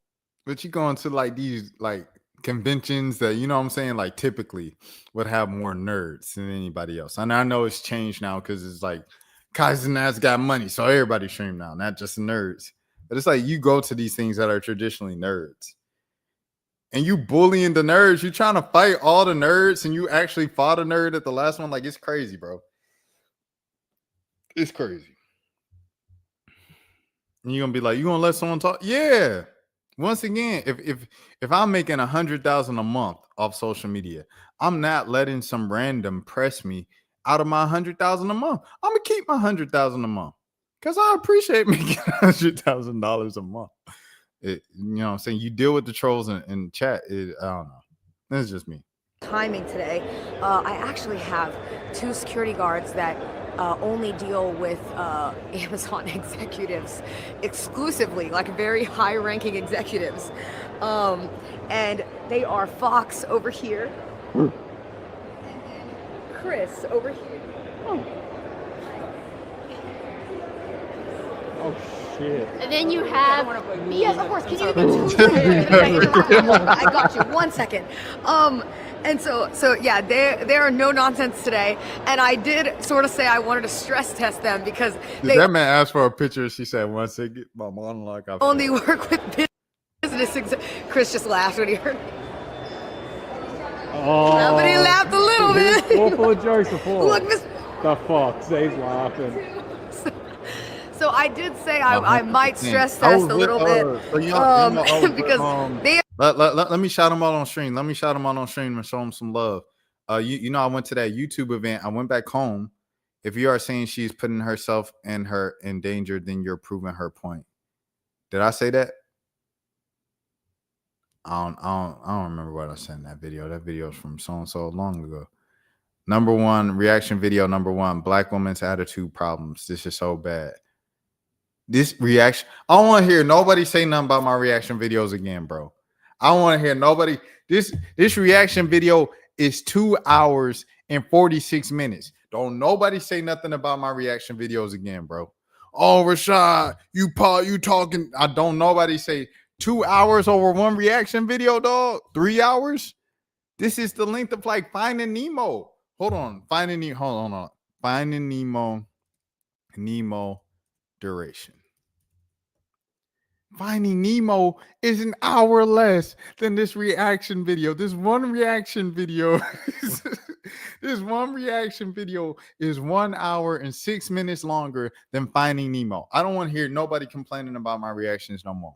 But you going to like these like conventions that, you know what I'm saying, like typically would have more nerds than anybody else. And I know it's changed now because it's like Kaizen's got money, so everybody stream now, not just the nerds. But it's like you go to these things that are traditionally nerds. And you bullying the nerds, you trying to fight all the nerds, and you actually fought a nerd at the last one. Like, it's crazy, bro. It's crazy. And you're gonna be like, you gonna let someone talk? Yeah. Once again, if I'm making 100,000 a month off social media, I'm not letting some random press me out of my 100,000 a month. I'm gonna keep my 100,000 a month because I appreciate making $100,000 a month. You know what I'm saying? You deal with the trolls in chat. I don't know. That's just me. Timing today. I actually have 2 security guards that only deal with Amazon executives exclusively, like very high-ranking executives. And they are Fox over here, and Chris over here. Oh shit. And then you have me. Yes, of course. Can you give me 2 seconds? I got you. 1 second. And so yeah, there are no nonsense today. And I did sort of say I wanted to stress test them because they that man asked for a picture. She said, once they get my monologue, I only work with business. Chris just laughed when he heard. Oh, but he laughed a little bit. Full of jokes before. Look, Miss. The fuck, he's laughing. So I did say I might stress test a little bit because they. Let me shout them out on stream. Let me shout them out on stream and show them some love. You know, I went to that YouTube event. I went back home. If you are saying she's putting herself and her in danger, then you're proving her point. Did I say that? I don't remember what I said in that video. That video is from so long ago. Number 1 reaction video. Number 1, Black woman's attitude problems. This is so bad. This reaction. I don't want to hear nobody say nothing about my reaction videos again, bro. I don't want to hear nobody. This reaction video is 2 hours and 46 minutes. Don't nobody say nothing about my reaction videos again, bro. Oh, Rashad, you talking. I don't nobody say 2 hours over one reaction video, dog. 3 hours. This is the length of like Finding Nemo. Hold on. Finding Nemo duration. Finding Nemo is an hour less than this reaction video. This one reaction video, this one reaction video is 1 hour and 6 minutes longer than Finding Nemo. I don't want to hear nobody complaining about my reactions no more.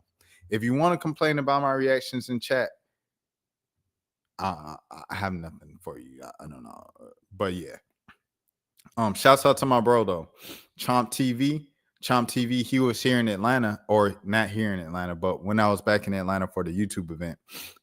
If you want to complain about my reactions in chat, I have nothing for you. I don't know, but yeah. Shouts out to my bro though, Chomp TV. He was here in Atlanta, or not here in Atlanta, but when I was back in Atlanta for the YouTube event,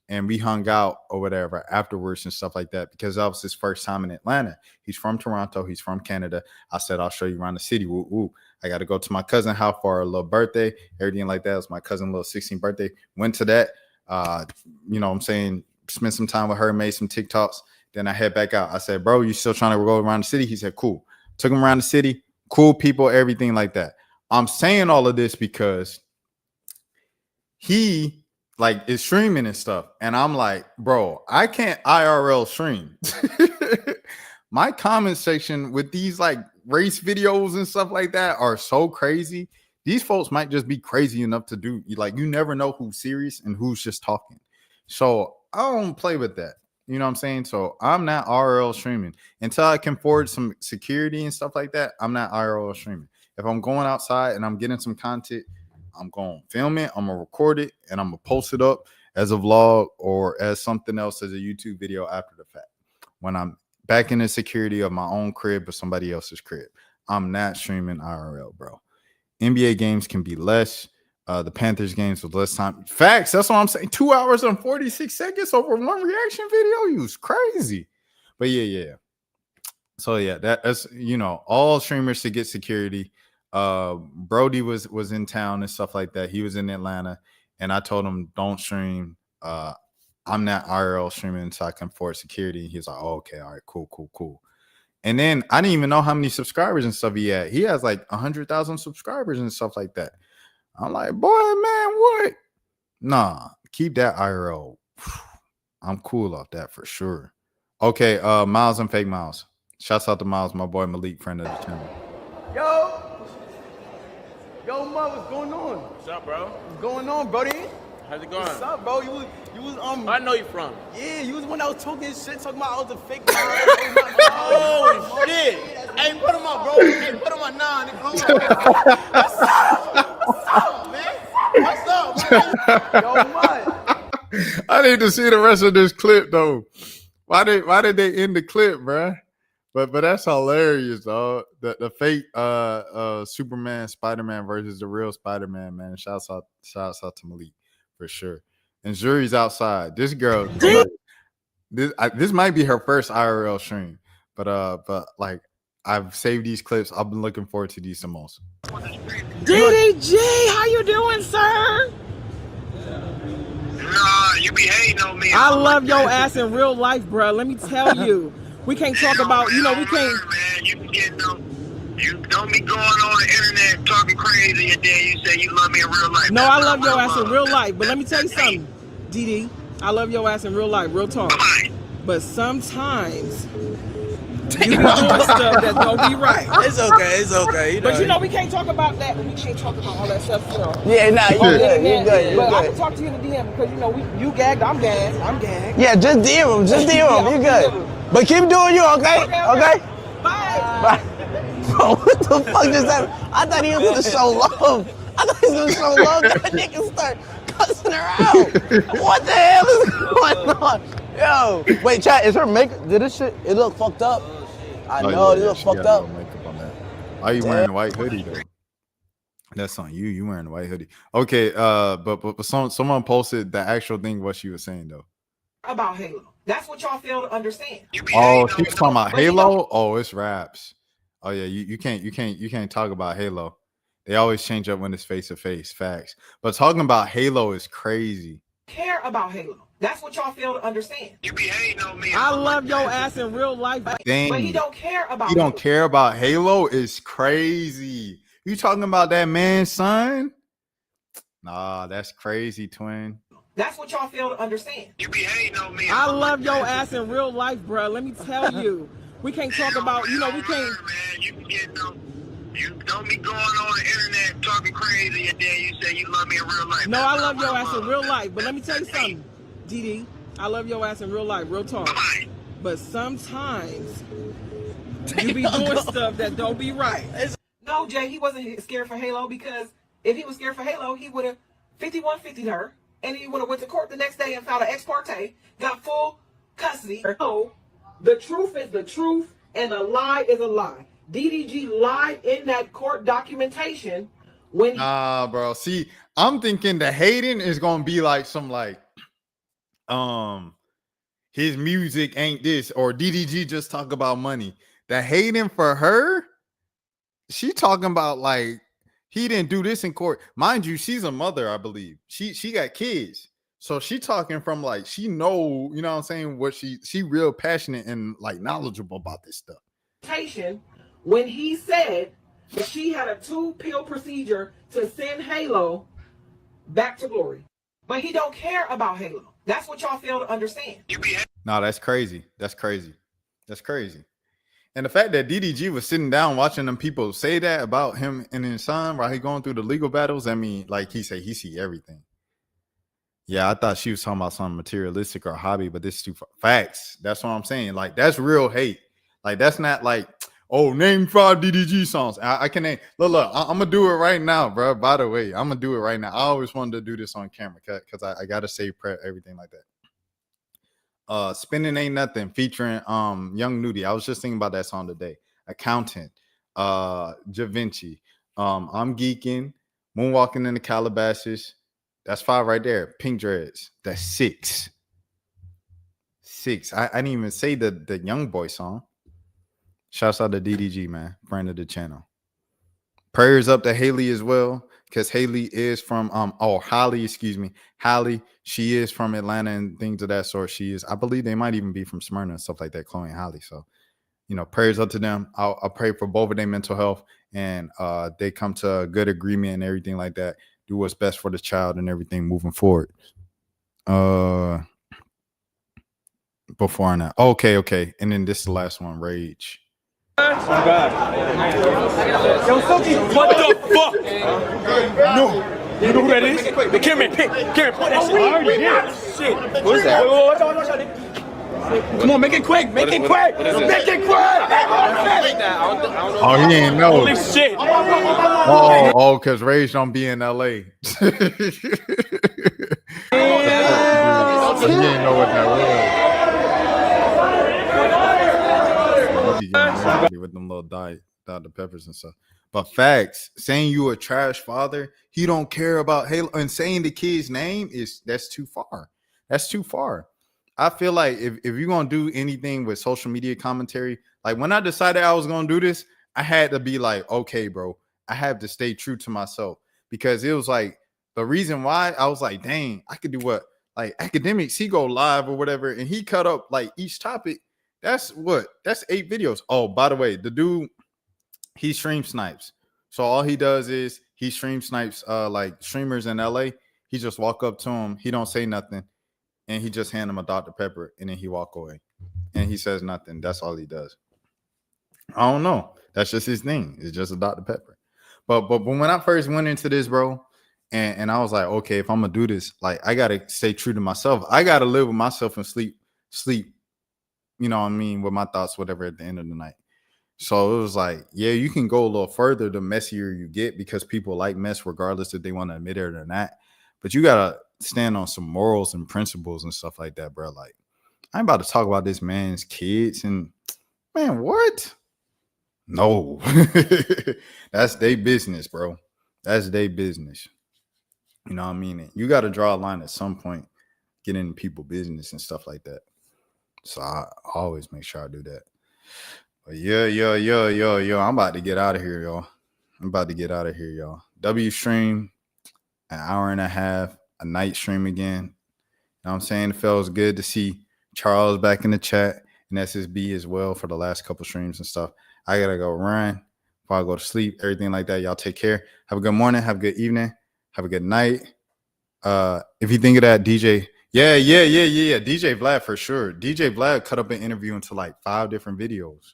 and we hung out or whatever afterwards and stuff like that, because that was his first time in Atlanta. He's from Toronto. He's from Canada. I said, I'll show you around the city. Woo, woo. I got to go to my cousin's house for a little birthday, everything like that. It was my cousin's little 16th birthday. Went to that, you know what I'm saying, spent some time with her, made some TikToks. Then I head back out. I said, bro, you still trying to go around the city? He said, cool. Took him around the city, cool people, everything like that. I'm saying all of this because he like is streaming and stuff. And I'm like, bro, I can't IRL stream. My comment section with these like race videos and stuff like that are so crazy. These folks might just be crazy enough to do, like, you never know who's serious and who's just talking. So I don't play with that. You know what I'm saying? So I'm not IRL streaming until I can afford some security and stuff like that. I'm not IRL streaming. If I'm going outside and I'm getting some content, I'm going to film it, I'm going to record it, and I'm going to post it up as a vlog or as something else, as a YouTube video after the fact. When I'm back in the security of my own crib or somebody else's crib, I'm not streaming IRL, bro. NBA games can be less. The Panthers games with less time. Facts. That's what I'm saying. 2 hours and 46 seconds over one reaction video. You was crazy. But yeah. So yeah, that's, you know, all streamers should get security. Brody was in town and stuff like that. He was in Atlanta, and I told him don't stream. I'm not IRL streaming until I can afford security. He was like, oh, okay, all right, cool. And then I didn't even know how many subscribers and stuff he had. He has like 100,000 subscribers and stuff like that. I'm like, boy, man, what? Nah, keep that IRL. I'm cool off that for sure. Okay, Miles and Fake Miles. Shouts out to Miles, my boy Malik, friend of the channel. Yo, Mom, what's going on? What's up, bro? What's going on, Brody? How's it going? What's up, bro? You was I know you from. Yeah, you was when I was talking shit, talking about I was a fake. Oh shit! Hey, put him up, bro. Hey, put him on 9. What's up, man? What's up, man? Yo, man. I need to see the rest of this clip though. Why did they end the clip, bro? But that's hilarious, dog. The fake Superman, Spider-Man versus the real Spider-Man, man. Shouts out to Malik for sure. And Zuri's outside. This girl, this might be her first IRL stream, but like I've saved these clips. I've been looking forward to these the most. DDG, how you doing, sir? Nah, you be hating on me. I love your ass in real life, bro. Let me tell you. We can't talk about, you know, we can't. Man, you can get you don't be going on the internet talking crazy and then you say you love me in real life. No, I love your ass in real life. But let me tell you something, DD. I love your ass in real life, real talk. But sometimes you be doing stuff that's gonna be right. It's okay. But you know, we can't talk about that. We can't talk about all that stuff, you know. Yeah, nah, you good. But I can talk to you in the DM because, you know, you gagged, I'm gagged. Yeah, just DM him. You good. But keep doing you, okay? Bye. Bro, what the fuck just happened? I thought he was gonna show love. That nigga start cussing her out. What the hell is going on? Yo, wait, chat, is her makeup? Did this shit? It look fucked up. I know it look fucked up. Makeup on that. Why are you wearing a white hoodie though? That's on you. You wearing a white hoodie. Okay, but someone posted the actual thing what she was saying though. About Halo. That's what y'all fail to understand. Oh, she's talking about Halo. Oh, it's raps. Oh yeah, you can't talk about Halo. They always change up when it's face to face. Facts. But talking about Halo is crazy. Care about Halo. That's what y'all fail to understand. You be hating on me. I love your ass in real life, but he don't care about. He don't care about Halo is crazy. You talking about that man's son? Nah, that's crazy, twin. That's what y'all fail to understand. You be hating on me. I love your ass in real life, bro. Let me tell you. We can't talk about, you know, we can't. Man, you can get You don't be going on the internet talking crazy and then you say you love me in real life. No, I love your ass in real life. But let me tell you something, DD. I love your ass in real life, real talk. But sometimes you be doing stuff that don't be right. No, Jay, he wasn't scared for Halo because if he was scared for Halo, he would have 5150'd her and he would have went to court the next day and filed an ex parte, got full custody. No, the truth is the truth and a lie is a lie. DDG lied in that court documentation when bro. See, I'm thinking the hating is gonna be like some like his music ain't this, or DDG just talk about money. The hating for her, she talking about like he didn't do this in court. Mind you, she's a mother, I believe. She got kids. So she talking from like she know, you know what I'm saying, what she real passionate and like knowledgeable about this stuff. When he said that she had a 2-pill procedure to send Halo back to glory. But he don't care about Halo. That's what y'all fail to understand. No, that's crazy. That's crazy. That's crazy. And the fact that DDG was sitting down watching them people say that about him and his son while he going through the legal battles, I mean, like he said, he see everything. Yeah, I thought she was talking about something materialistic or hobby, but this is too facts. That's what I'm saying. Like, that's real hate. Like, that's not like, oh, name 5 DDG songs. I can name. Look, I'm gonna do it right now, bro. By the way, I'm gonna do it right now. I always wanted to do this on camera because I gotta save prep, everything like that. Spinning Ain't Nothing featuring Young Nudie. I was just thinking about that song today. Accountant, Ja Vinci, I'm Geeking, Moonwalking in the Calabasas. That's 5 right there. Pink Dreads. That's 6. 6. I didn't even say the Young Boy song. Shouts out to DDG, man, friend of the channel. Prayers up to Haley as well, because Haley is from Holly, excuse me. Holly, she is from Atlanta and things of that sort. She is, I believe they might even be from Smyrna and stuff like that, Chloe and Holly. So, you know, prayers up to them. I'll pray for both of their mental health and they come to a good agreement and everything like that. Do what's best for the child and everything moving forward. Before and that. Okay. And then this is the last one, Rage. Oh God. Yo, what the fuck? No. You know who that is? The cameraman, point that shit. Shit. What is that? Come on, make it quick. Make it quick. Oh, he ain't know. Holy shit. Oh, because Rage don't be in LA. He didn't know what that was. With them little Dr. Peppers and stuff. But facts, saying you a trash father, he don't care about Halo, and saying the kid's name that's too far. That's too far. I feel like if you're gonna do anything with social media commentary, like when I decided I was gonna do this, I had to be like, okay, bro, I have to stay true to myself, because it was like the reason why I was like, dang, I could do what like Academics, he go live or whatever, and he cut up like each topic. That's 8 videos. Oh, by the way, the dude, he stream snipes. So all he does is he stream snipes like streamers in LA. He just walk up to him, he don't say nothing, and he just hand him a Dr. Pepper, and then he walk away. And he says nothing. That's all he does. I don't know. That's just his thing. It's just a Dr. Pepper. But when I first went into this, bro, and I was like, okay, if I'm gonna do this, like I gotta stay true to myself. I gotta live with myself and sleep. You know what I mean, with my thoughts, whatever, at the end of the night. So it was like, yeah, you can go a little further the messier you get, because people like mess regardless if they want to admit it or not. But you gotta stand on some morals and principles and stuff like that, bro. Like, I'm about to talk about this man's kids, and man, what? No. That's their business, bro. That's their business. You know what I mean? You got to draw a line at some point, get into people's business and stuff like that. So I always make sure I do that. But yo, I'm about to get out of here, y'all. W stream, an hour and a half, a night stream again. You know what I'm saying? It feels good to see Charles back in the chat and SSB as well for the last couple streams and stuff. I got to go run before I go to sleep, everything like that. Y'all take care. Have a good morning. Have a good evening. Have a good night. If you think of that, DJ... Yeah. DJ Vlad for sure. DJ Vlad cut up an interview into like 5 different videos.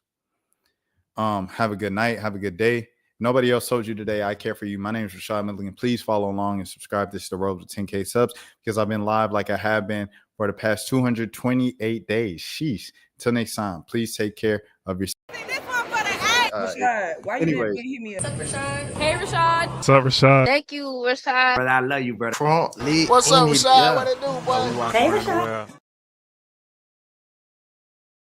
Have a good night. Have a good day. Nobody else told you today. I care for you. My name is Rashad Milligan. Please follow along and subscribe. This is the road to 10K subs because I've been live like I have been for the past 228 days. Sheesh. Until next time, please take care of yourself. Rashad, why you didn't hit me up? What's up, Rashad? Hey, Rashad. What's up, Rashad? Thank you, Rashad. Brother, I love you, brother. What's up, Rashad? What it do, boy? Hey, Rashad.